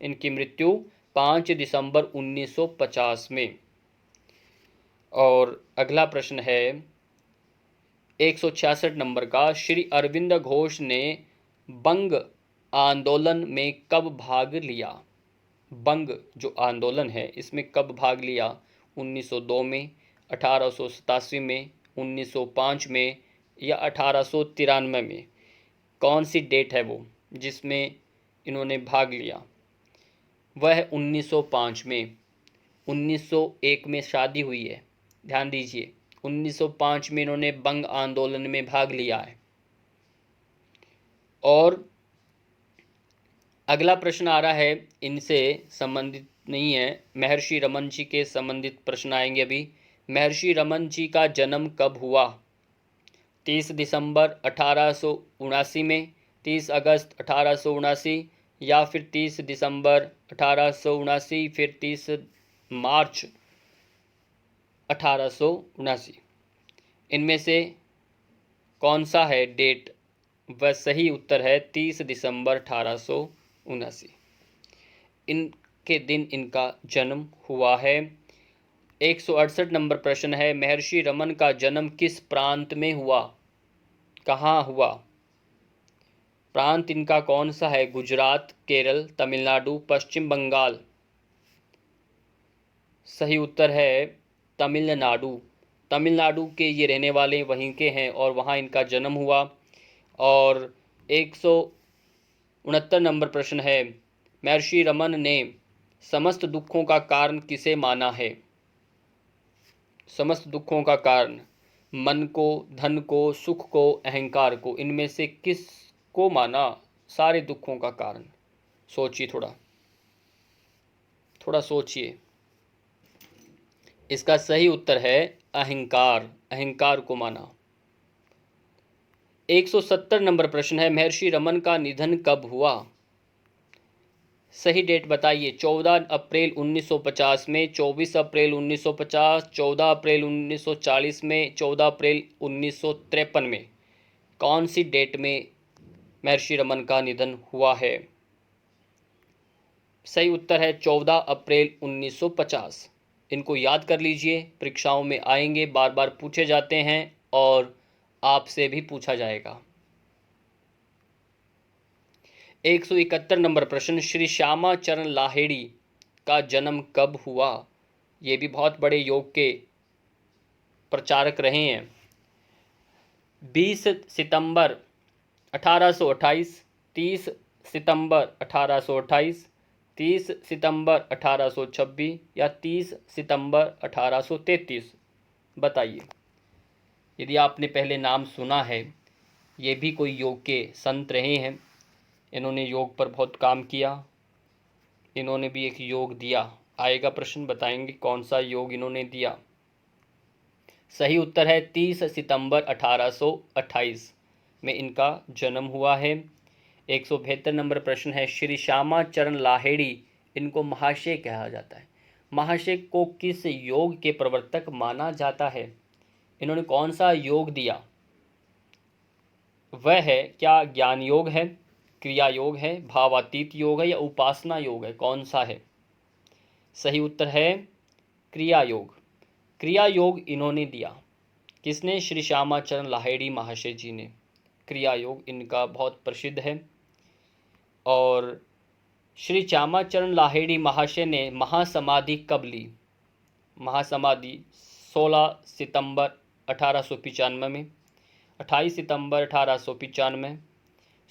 इनकी मृत्यु? 5 दिसंबर 1950 में। और अगला प्रश्न है 166 नंबर का, श्री अरविंद घोष ने बंग आंदोलन में कब भाग लिया? बंग जो आंदोलन है, इसमें कब भाग लिया? 1902 में, 1887 में, 1905 में, या 1893 में? कौन सी डेट है वो जिसमें इन्होंने भाग लिया? वह है 1905 में। 1901 में शादी हुई है, ध्यान दीजिए। 1905 में इन्होंने बंग आंदोलन में भाग लिया है। और अगला प्रश्न आ रहा है, इनसे संबंधित नहीं है, महर्षि रमन जी के संबंधित प्रश्न आएंगे अभी। महर्षि रमन जी का जन्म कब हुआ? 30 दिसंबर 1879 में, 30 अगस्त 1879, या फिर 30 दिसंबर 1879, फिर 30 मार्च 1879? इनमें से कौन सा है डेट? वह सही उत्तर है 30 दिसंबर 1879। इनके दिन इनका जन्म हुआ है। 168 नंबर प्रश्न है, महर्षि रमन का जन्म किस प्रांत में हुआ? कहाँ हुआ? प्रांत इनका कौन सा है? गुजरात, केरल, तमिलनाडु, पश्चिम बंगाल? सही उत्तर है तमिलनाडु। तमिलनाडु के ये रहने वाले वहीं के हैं और वहाँ इनका जन्म हुआ। और 169 नंबर प्रश्न है, महर्षि रमन ने समस्त दुखों का कारण किसे माना है? समस्त दुखों का कारण मन को, धन को, सुख को, अहंकार को, इनमें से किस को माना सारे दुखों का कारण? सोचिए, थोड़ा सोचिए। इसका सही उत्तर है अहंकार। अहंकार को माना। 170 नंबर प्रश्न है, महर्षि रमन का निधन कब हुआ? सही डेट बताइए। 14 अप्रैल 1950 में, 24 अप्रैल 1950, 14 अप्रैल 1940 में, 14 अप्रैल 1953 में। कौन सी डेट में महर्षि रमन का निधन हुआ है? सही उत्तर है 14 अप्रैल 1950। इनको याद कर लीजिए, परीक्षाओं में आएंगे, बार बार पूछे जाते हैं और आपसे भी पूछा जाएगा। 171 नंबर प्रश्न, श्री श्यामा चरण लाहिड़ी का जन्म कब हुआ? ये भी बहुत बड़े योग के प्रचारक रहे हैं। 20 सितंबर 1828, 30 सितंबर 1828, 30 सितंबर 1826 या 30 सितंबर 1833? बताइए। यदि आपने पहले नाम सुना है, ये भी कोई योग के संत रहे हैं, इन्होंने योग पर बहुत काम किया, इन्होंने भी एक योग दिया। आएगा प्रश्न, बताएंगे कौन सा योग इन्होंने दिया। सही उत्तर है 30 सितंबर 1828 में इनका जन्म हुआ है। 172 नंबर प्रश्न है, श्री श्यामा चरण लाहिड़ी, इनको महाशय कहा जाता है। महाशय को किस योग के प्रवर्तक माना जाता है? इन्होंने कौन सा योग दिया? वह है, क्या ज्ञान योग है, क्रिया योग है, भावातीत योग है या उपासना योग है? कौन सा है? सही उत्तर है क्रिया योग। क्रिया योग इन्होंने दिया। किसने? श्री श्यामाचरण लाहिड़ी महाशय जी ने। क्रिया योग इनका बहुत प्रसिद्ध है। और श्री श्यामाचरण लाहिड़ी महाशय ने महासमाधि कब ली? महासमाधि 16 सितंबर 1895 में, 28 सितंबर 1895,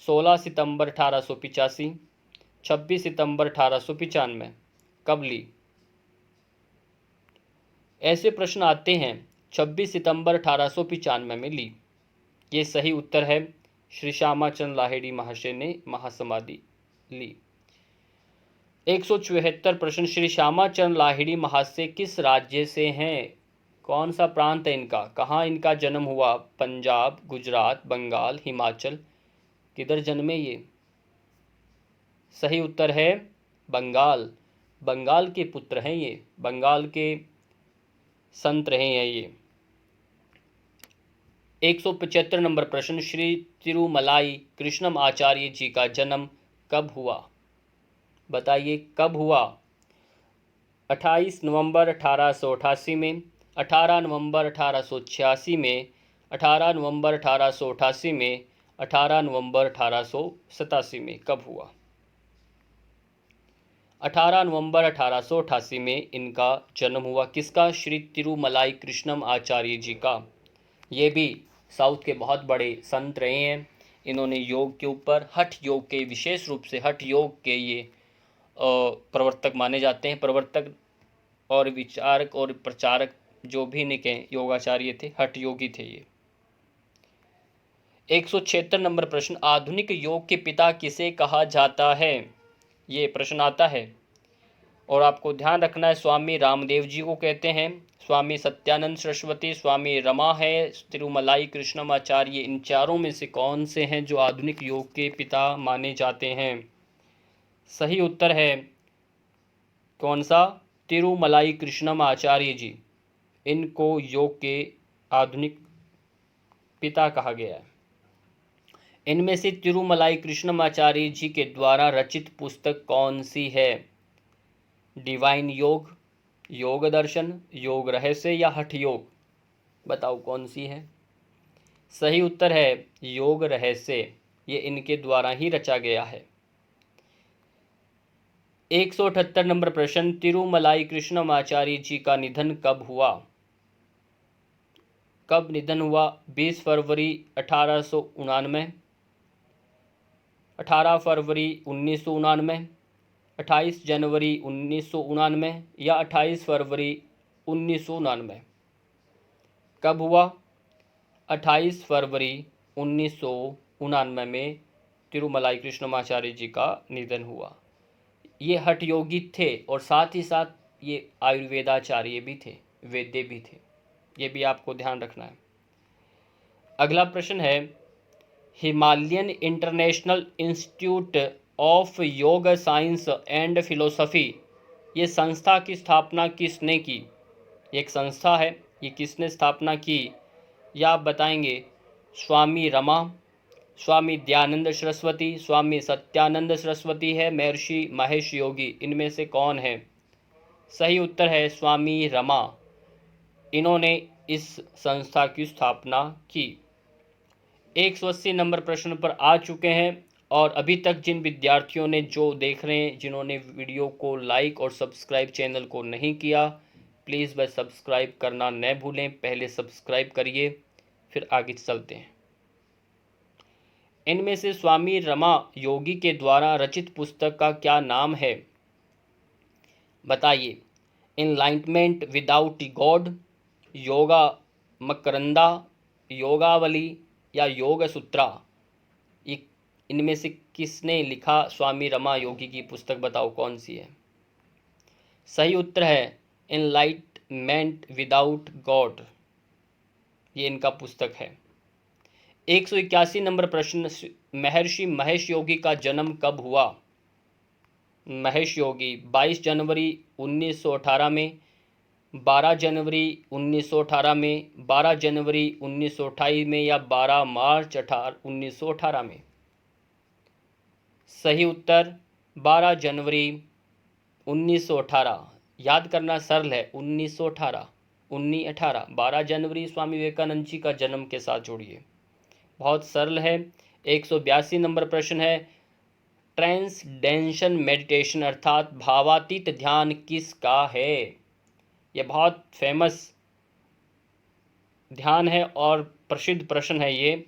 16 सितंबर 1885, 26 सितंबर 1895। कब ली? ऐसे प्रश्न आते हैं। 26 सितंबर 1895 में ली। ये सही उत्तर है, श्री श्यामाचरण लाहिड़ी महाशय ने महासमाधि ली। 174 प्रश्न, श्री श्यामाचरण लाहिड़ी महाशय किस राज्य से हैं? कौन सा प्रांत है इनका? कहाँ इनका जन्म हुआ? पंजाब, गुजरात, बंगाल, हिमाचल? किधर जन्मे ये? सही उत्तर है बंगाल। बंगाल के पुत्र हैं ये, बंगाल के संत रहे हैं ये। 175 नंबर प्रश्न, श्री तिरुमलाई कृष्णम आचार्य जी का जन्म कब हुआ? बताइए कब हुआ? 28 नवंबर 1888 में, 18 नवंबर 1886 में, 18 नवंबर 1888 में, 18 नवंबर 1887 में? कब हुआ? 18 नवंबर 1888 में इनका जन्म हुआ। किसका? श्री तिरुमलाई कृष्णम आचार्य जी का। ये भी साउथ के बहुत बड़े संत रहे हैं। इन्होंने योग के ऊपर, हठ योग के, विशेष रूप से हठ योग के ये प्रवर्तक माने जाते हैं। प्रवर्तक और विचारक और प्रचारक जो भी इनके योगाचार्य थे, हठ योगी थे ये। 176 नंबर प्रश्न, आधुनिक योग के पिता किसे कहा जाता है? ये प्रश्न आता है और आपको ध्यान रखना है, स्वामी रामदेव जी को कहते हैं, स्वामी सत्यानंद सरस्वती, स्वामी रमा है, तिरुमलाई कृष्णमाचार्य। इन चारों में से कौन से हैं जो आधुनिक योग के पिता माने जाते हैं? सही उत्तर है कौन सा? तिरुमलाई कृष्णमाचार्य जी। इनको योग के आधुनिक पिता कहा गया है। इनमें से तिरुमलाई कृष्णमाचार्य जी के द्वारा रचित पुस्तक कौन सी है? डिवाइन योग, योग दर्शन, योग रहस्य या हठ योग? बताओ कौन सी है? सही उत्तर है योग रहस्य। ये इनके द्वारा ही रचा गया है। 178 नंबर प्रश्न, तिरुमलाई कृष्णमाचार्य जी का निधन कब हुआ? कब निधन हुआ? 20 फरवरी 1899, 18 फरवरी 1999, 28 जनवरी 1999 या 28 फरवरी 1999? कब हुआ? 28 फरवरी 1999 में तिरुमलाई कृष्णमाचार्य जी का निधन हुआ। ये हठ योगी थे और साथ ही साथ ये आयुर्वेदाचार्य भी थे, वैद्य भी थे। ये भी आपको ध्यान रखना है। अगला प्रश्न है, हिमालयन इंटरनेशनल इंस्टीट्यूट ऑफ योग साइंस एंड फिलोसफी, ये संस्था की स्थापना किसने की? ये एक संस्था है, ये किसने स्थापना की? या आप बताएंगे स्वामी रमा, स्वामी दयानंद सरस्वती, स्वामी सत्यानंद सरस्वती है, महर्षि महेश योगी, इनमें से कौन है? सही उत्तर है स्वामी रमा। इन्होंने इस संस्था की स्थापना की। 180 नंबर प्रश्न पर आ चुके हैं और अभी तक जिन विद्यार्थियों ने जो देख रहे हैं, जिन्होंने वीडियो को लाइक और सब्सक्राइब चैनल को नहीं किया, प्लीज़ वह सब्सक्राइब करना न भूलें। पहले सब्सक्राइब करिए, फिर आगे चलते हैं। इनमें से स्वामी रमा योगी के द्वारा रचित पुस्तक का क्या नाम है? बताइए। इनलाइटमेंट विदाउट गॉड, योगा मकरंदा, योगावली या योग सूत्रा, ये इनमें से किसने लिखा स्वामी रमा योगी की पुस्तक? बताओ कौन सी है? सही उत्तर है इनलाइटमेंट विदाउट गॉड, ये इनका पुस्तक है। 181 नंबर प्रश्न, महर्षि महेश योगी का जन्म कब हुआ? महेश योगी 22 जनवरी 1918 में, 12 जनवरी 1918 में, 12 जनवरी 1928 में या 12 मार्च 1918 में? सही उत्तर 12 जनवरी 1918। याद करना सरल है, 1918, 1918, 12 जनवरी स्वामी विवेकानंद जी का जन्म के साथ जोड़िए, बहुत सरल है। 182 नंबर प्रश्न है, ट्रांसेंडेंटल मेडिटेशन अर्थात भावातीत ध्यान किसका है? यह बहुत फेमस ध्यान है और प्रसिद्ध प्रश्न है ये।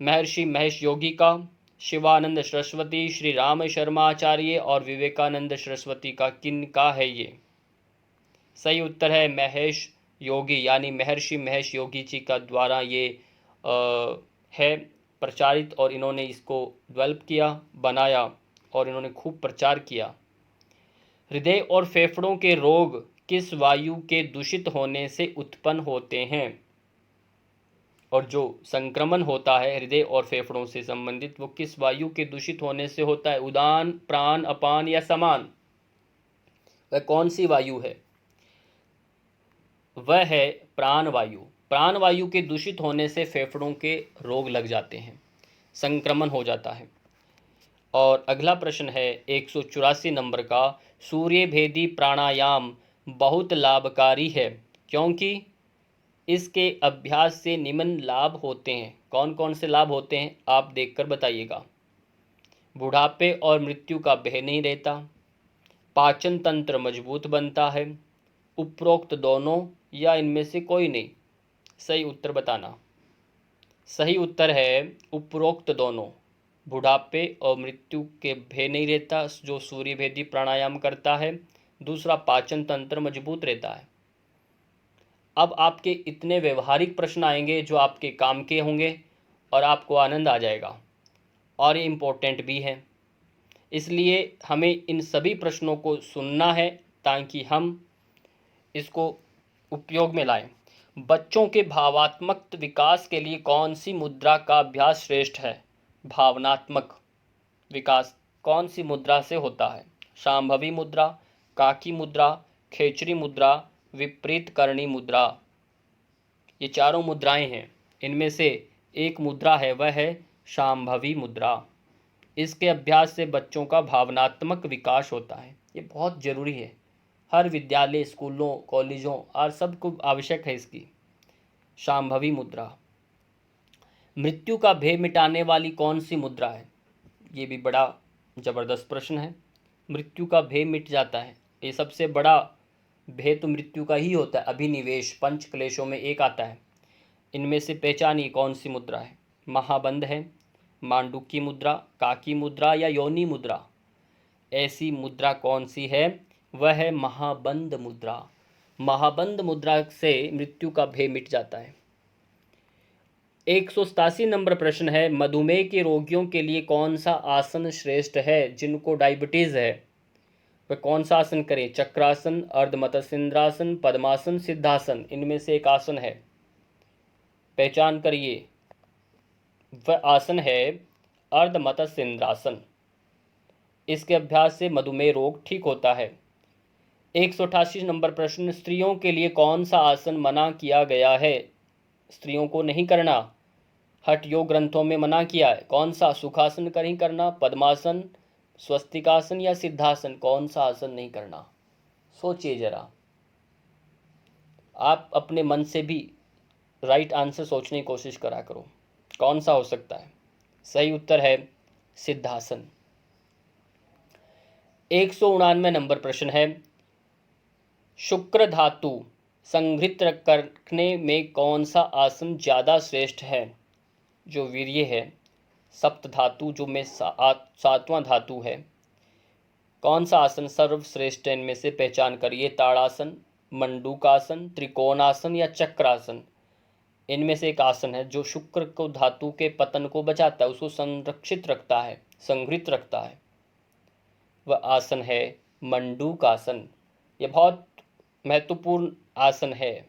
महर्षि महेश योगी का, शिवानंद सरस्वती, श्री राम शर्मा आचार्य और विवेकानंद सरस्वती का, किन का है ये? सही उत्तर है महेश योगी, यानी महर्षि महेश योगी जी का द्वारा ये है प्रचारित, और इन्होंने इसको डेवलप किया, बनाया और इन्होंने खूब प्रचार किया। हृदय और फेफड़ों के रोग किस वायु के दूषित होने से उत्पन्न होते हैं? और जो संक्रमण होता है हृदय और फेफड़ों से संबंधित, वो किस वायु के दूषित होने से होता है? उदान, प्राण, अपान या समान? वह कौन सी वायु है? वह है प्राण वायु। प्राण वायु के दूषित होने से फेफड़ों के रोग लग जाते हैं, संक्रमण हो जाता है। और अगला प्रश्न है 184 नंबर का, सूर्य भेदी प्राणायाम बहुत लाभकारी है क्योंकि इसके अभ्यास से निम्न लाभ होते हैं। कौन कौन से लाभ होते हैं आप देखकर बताइएगा। बुढ़ापे और मृत्यु का भय नहीं रहता, पाचन तंत्र मजबूत बनता है, उपरोक्त दोनों या इनमें से कोई नहीं? सही उत्तर बताना। सही उत्तर है उपरोक्त दोनों। बुढ़ापे और मृत्यु के भय नहीं रहता जो सूर्य भेदी प्राणायाम करता है। दूसरा, पाचन तंत्र मजबूत रहता है। अब आपके इतने व्यवहारिक प्रश्न आएंगे जो आपके काम के होंगे और आपको आनंद आ जाएगा, और ये इम्पोर्टेंट भी है। इसलिए हमें इन सभी प्रश्नों को सुनना है ताकि हम इसको उपयोग में लाएं। बच्चों के भावात्मक विकास के लिए कौन सी मुद्रा का अभ्यास श्रेष्ठ है? भावनात्मक विकास कौन सी मुद्रा से होता है? शांभवी मुद्रा, काकी मुद्रा, खेचरी मुद्रा, विपरीत करणी मुद्रा। ये चारों मुद्राएं हैं, इनमें से एक मुद्रा है वह है शांभवी मुद्रा। इसके अभ्यास से बच्चों का भावनात्मक विकास होता है। ये बहुत ज़रूरी है, हर विद्यालय, स्कूलों, कॉलेजों और सबको आवश्यक है इसकी शांभवी मुद्रा। मृत्यु का भय मिटाने वाली कौन सी मुद्रा है? ये भी बड़ा ज़बरदस्त प्रश्न है। मृत्यु का भय मिट जाता है, ये सबसे बड़ा भय तो मृत्यु का ही होता है। अभिनिवेश पंच क्लेशों में एक आता है। इनमें से पहचानिए कौन सी मुद्रा है? महाबंध है, मांडुक्य मुद्रा, काकी मुद्रा या योनि मुद्रा? ऐसी मुद्रा कौन सी है? वह है महाबंध मुद्रा। महाबंध मुद्रा से मृत्यु का भय मिट जाता है। 187 नंबर प्रश्न है, मधुमेह के रोगियों के लिए कौन सा आसन श्रेष्ठ है? जिनको डायबिटीज़ है वह कौन सा आसन करें? चक्रासन, अर्धमत्स्येंद्रासन, पद्मासन, सिद्धासन, इनमें से एक आसन है, पहचान करिए। वह आसन है अर्धमत्स्येंद्रासन। इसके अभ्यास से मधुमेह रोग ठीक होता है। 188 नंबर प्रश्न, स्त्रियों के लिए कौन सा आसन मना किया गया है? स्त्रियों को नहीं करना, हठ योग ग्रंथों में मना किया है। कौन सा? सुखासन नहीं करना, पद्मासन, स्वस्तिकासन या सिद्धासन, कौन सा आसन नहीं करना? सोचिए जरा, आप अपने मन से भी राइट आंसर सोचने की कोशिश करा करो, कौन सा हो सकता है? सही उत्तर है सिद्धासन। 199 नंबर प्रश्न है, शुक्र धातु संघृत रखने में कौन सा आसन ज्यादा श्रेष्ठ है? जो वीर्य है, सप्त धातु जो में सातवां धातु है, कौन सा आसन सर्वश्रेष्ठ है? इनमें से पहचान करिए। ताड़ासन, मंडूकासन, त्रिकोणासन या चक्रासन। इनमें से एक आसन है जो शुक्र को धातु के पतन को बचाता है, उसको संरक्षित रखता है, संघृत रखता है। वह आसन है मंडूकासन। यह बहुत महत्वपूर्ण आसन है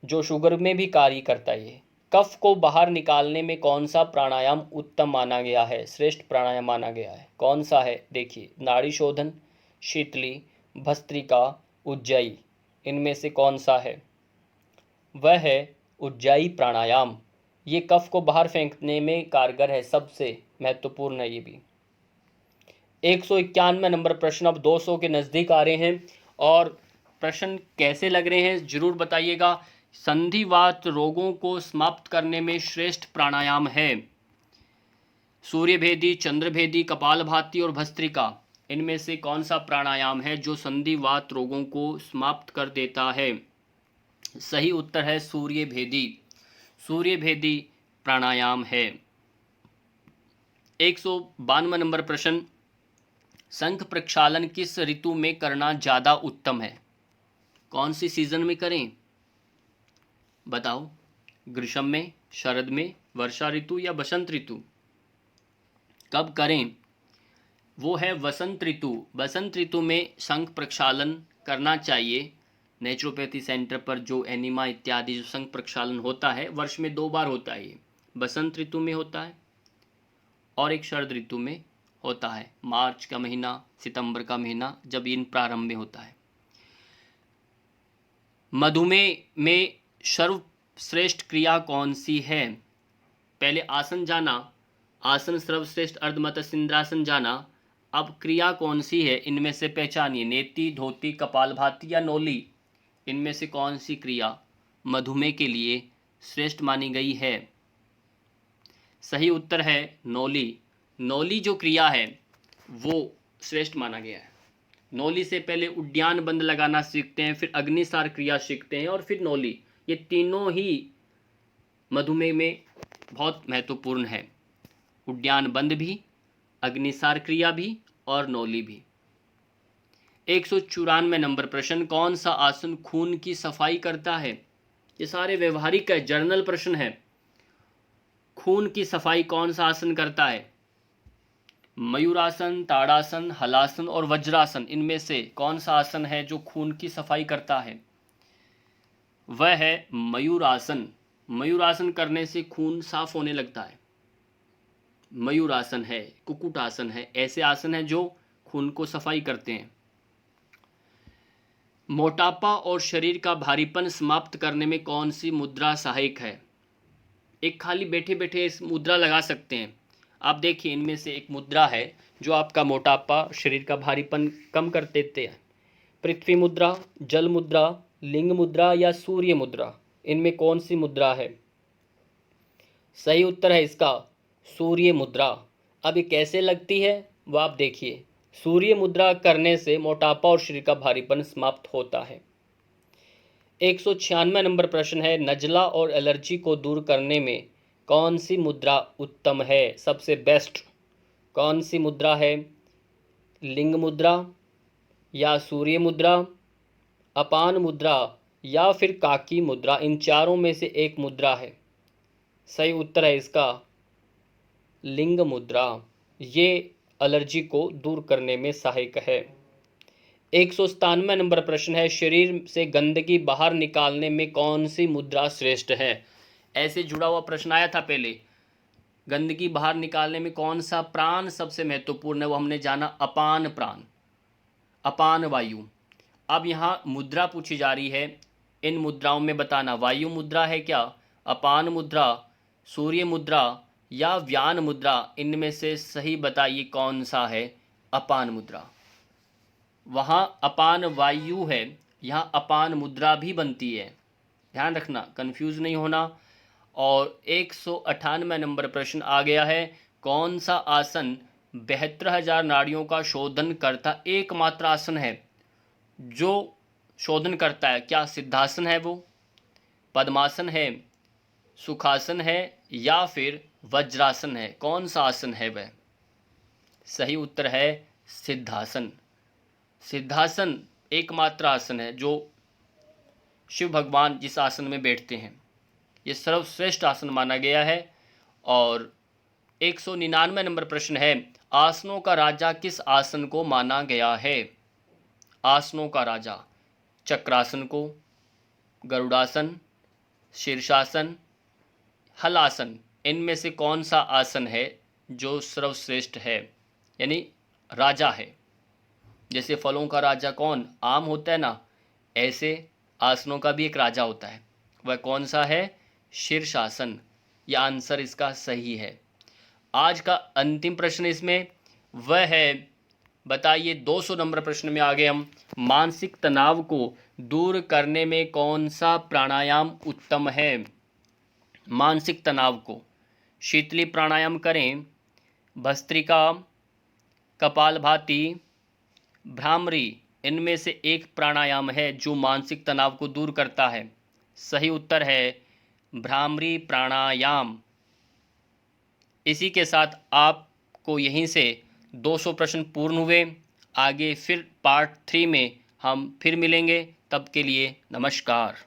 जो शुगर में भी कार्य करता है। ये कफ को बाहर निकालने में कौन सा प्राणायाम उत्तम माना गया है, श्रेष्ठ प्राणायाम माना गया है? कौन सा है? देखिए, नाड़ी शोधन, शीतली, भस्त्रिका, उज्जाई। इनमें से कौन सा है? वह है उज्जाई प्राणायाम। ये कफ को बाहर फेंकने में कारगर है, सबसे महत्वपूर्ण है ये भी। 191 नंबर प्रश्न, अब 200 के नज़दीक आ रहे हैं और प्रश्न कैसे लग रहे हैं जरूर बताइएगा। संधिवात रोगों को समाप्त करने में श्रेष्ठ प्राणायाम है सूर्यभेदी, चंद्रभेदी, कपालभाति और भस्त्रिका। इनमें से कौन सा प्राणायाम है जो संधिवात रोगों को समाप्त कर देता है? सही उत्तर है सूर्यभेदी। सूर्यभेदी प्राणायाम है। 192 नंबर प्रश्न, शंख प्रक्षालन किस ऋतु में करना ज़्यादा उत्तम है? कौन सी सीजन में करें बताओ? ग्रीष्म में, शरद में, वर्षा ऋतु या बसंत ऋतु? कब करें? वो है वसंत ऋतु। बसंत ऋतु में शंख प्रक्षालन करना चाहिए। नेचुरोपैथी सेंटर पर जो एनिमा इत्यादि जो शंख प्रक्षालन होता है, वर्ष में 2 बार होता है। ये बसंत ऋतु में होता है और एक शरद ऋतु में होता है। मार्च का महीना, सितंबर का महीना, जब इन प्रारंभ में होता है। मधुमेह में सर्वश्रेष्ठ क्रिया कौन सी है? पहले आसन जाना, आसन सर्वश्रेष्ठ अर्धमत्स्येंद्रासन जाना। अब क्रिया कौन सी है इनमें से पहचानिए। नेति, धोती, कपालभाति या नौली, इनमें से कौन सी क्रिया मधुमेह के लिए श्रेष्ठ मानी गई है? सही उत्तर है नौली। नौली जो क्रिया है वो श्रेष्ठ माना गया है। नौली से पहले उद्यान बंद लगाना सीखते हैं, फिर अग्निसार क्रिया सीखते हैं और फिर नौली। ये तीनों ही मधुमेह में बहुत महत्वपूर्ण है। उद्यान बंद भी, अग्निसार क्रिया भी और नौली भी। 194 नंबर प्रश्न, कौन सा आसन खून की सफाई करता है? ये सारे व्यवहारिक है, जर्नल प्रश्न है। खून की सफाई कौन सा आसन करता है? मयूरासन, ताड़ासन, हलासन और वज्रासन। इनमें से कौन सा आसन है जो खून की सफाई करता है? वह है मयूरासन। मयूरासन करने से खून साफ होने लगता है। मयूरासन है, कुक्कुटासन है, ऐसे आसन है जो खून को सफाई करते हैं। मोटापा और शरीर का भारीपन समाप्त करने में कौन सी मुद्रा सहायक है? एक खाली बैठे बैठे इस मुद्रा लगा सकते हैं आप। देखिए, इनमें से एक मुद्रा है जो आपका मोटापा, शरीर का भारीपन कम कर देते हैं। पृथ्वी मुद्रा, जल मुद्रा, लिंग मुद्रा या सूर्य मुद्रा, इनमें कौन सी मुद्रा है? सही उत्तर है इसका सूर्य मुद्रा। अब ये कैसे लगती है वो आप देखिए। सूर्य मुद्रा करने से मोटापा और शरीर का भारीपन समाप्त होता है। 196 नंबर प्रश्न है, नज़ला और एलर्जी को दूर करने में कौन सी मुद्रा उत्तम है, सबसे बेस्ट? कौन सी मुद्रा है? लिंग मुद्रा या सूर्य मुद्रा, अपान मुद्रा या फिर काकी मुद्रा? इन चारों में से एक मुद्रा है। सही उत्तर है इसका लिंग मुद्रा। ये एलर्जी को दूर करने में सहायक है। 197 नंबर प्रश्न है, शरीर से गंदगी बाहर निकालने में कौन सी मुद्रा श्रेष्ठ है? ऐसे जुड़ा हुआ प्रश्न आया था पहले। गंदगी बाहर निकालने में कौन सा प्राण सबसे महत्वपूर्ण है, वो हमने जाना अपान प्राण, अपान वायु। अब यहाँ मुद्रा पूछी जा रही है, इन मुद्राओं में बताना वायु मुद्रा है क्या, अपान मुद्रा, सूर्य मुद्रा या व्यान मुद्रा, इनमें से सही बताइए कौन सा है अपान मुद्रा। वहाँ अपान वायु है, यहाँ अपान मुद्रा भी बनती है, ध्यान रखना, कंफ्यूज नहीं होना। और 198 नंबर प्रश्न आ गया है, कौन सा आसन 72,000 नाड़ियों का शोधन करता एकमात्र आसन है जो शोधन करता है? क्या सिद्धासन है, वो पद्मासन है, सुखासन है या फिर वज्रासन है? कौन सा आसन है वह? सही उत्तर है सिद्धासन। सिद्धासन एकमात्र आसन है जो शिव भगवान जिस आसन में बैठते हैं, ये सर्वश्रेष्ठ आसन माना गया है। और 199 नंबर प्रश्न है, आसनों का राजा किस आसन को माना गया है? आसनों का राजा, चक्रासन को, गरुड़ासन, शीर्षासन, हलासन, इनमें से कौन सा आसन है जो सर्वश्रेष्ठ है, यानी राजा है? जैसे फलों का राजा कौन, आम होता है ना, ऐसे आसनों का भी एक राजा होता है, वह कौन सा है? शीर्षासन। यह आंसर इसका सही है। आज का अंतिम प्रश्न इसमें वह है, बताइए 200 नंबर प्रश्न में आगे हम, मानसिक तनाव को दूर करने में कौन सा प्राणायाम उत्तम है? मानसिक तनाव को शीतली प्राणायाम करें, भस्त्रिका, कपालभाति, भ्रामरी, इनमें से एक प्राणायाम है जो मानसिक तनाव को दूर करता है। सही उत्तर है भ्रामरी प्राणायाम। इसी के साथ आपको यहीं से 200 प्रश्न पूर्ण हुए। आगे फिर पार्ट 3 में हम फिर मिलेंगे, तब के लिए नमस्कार।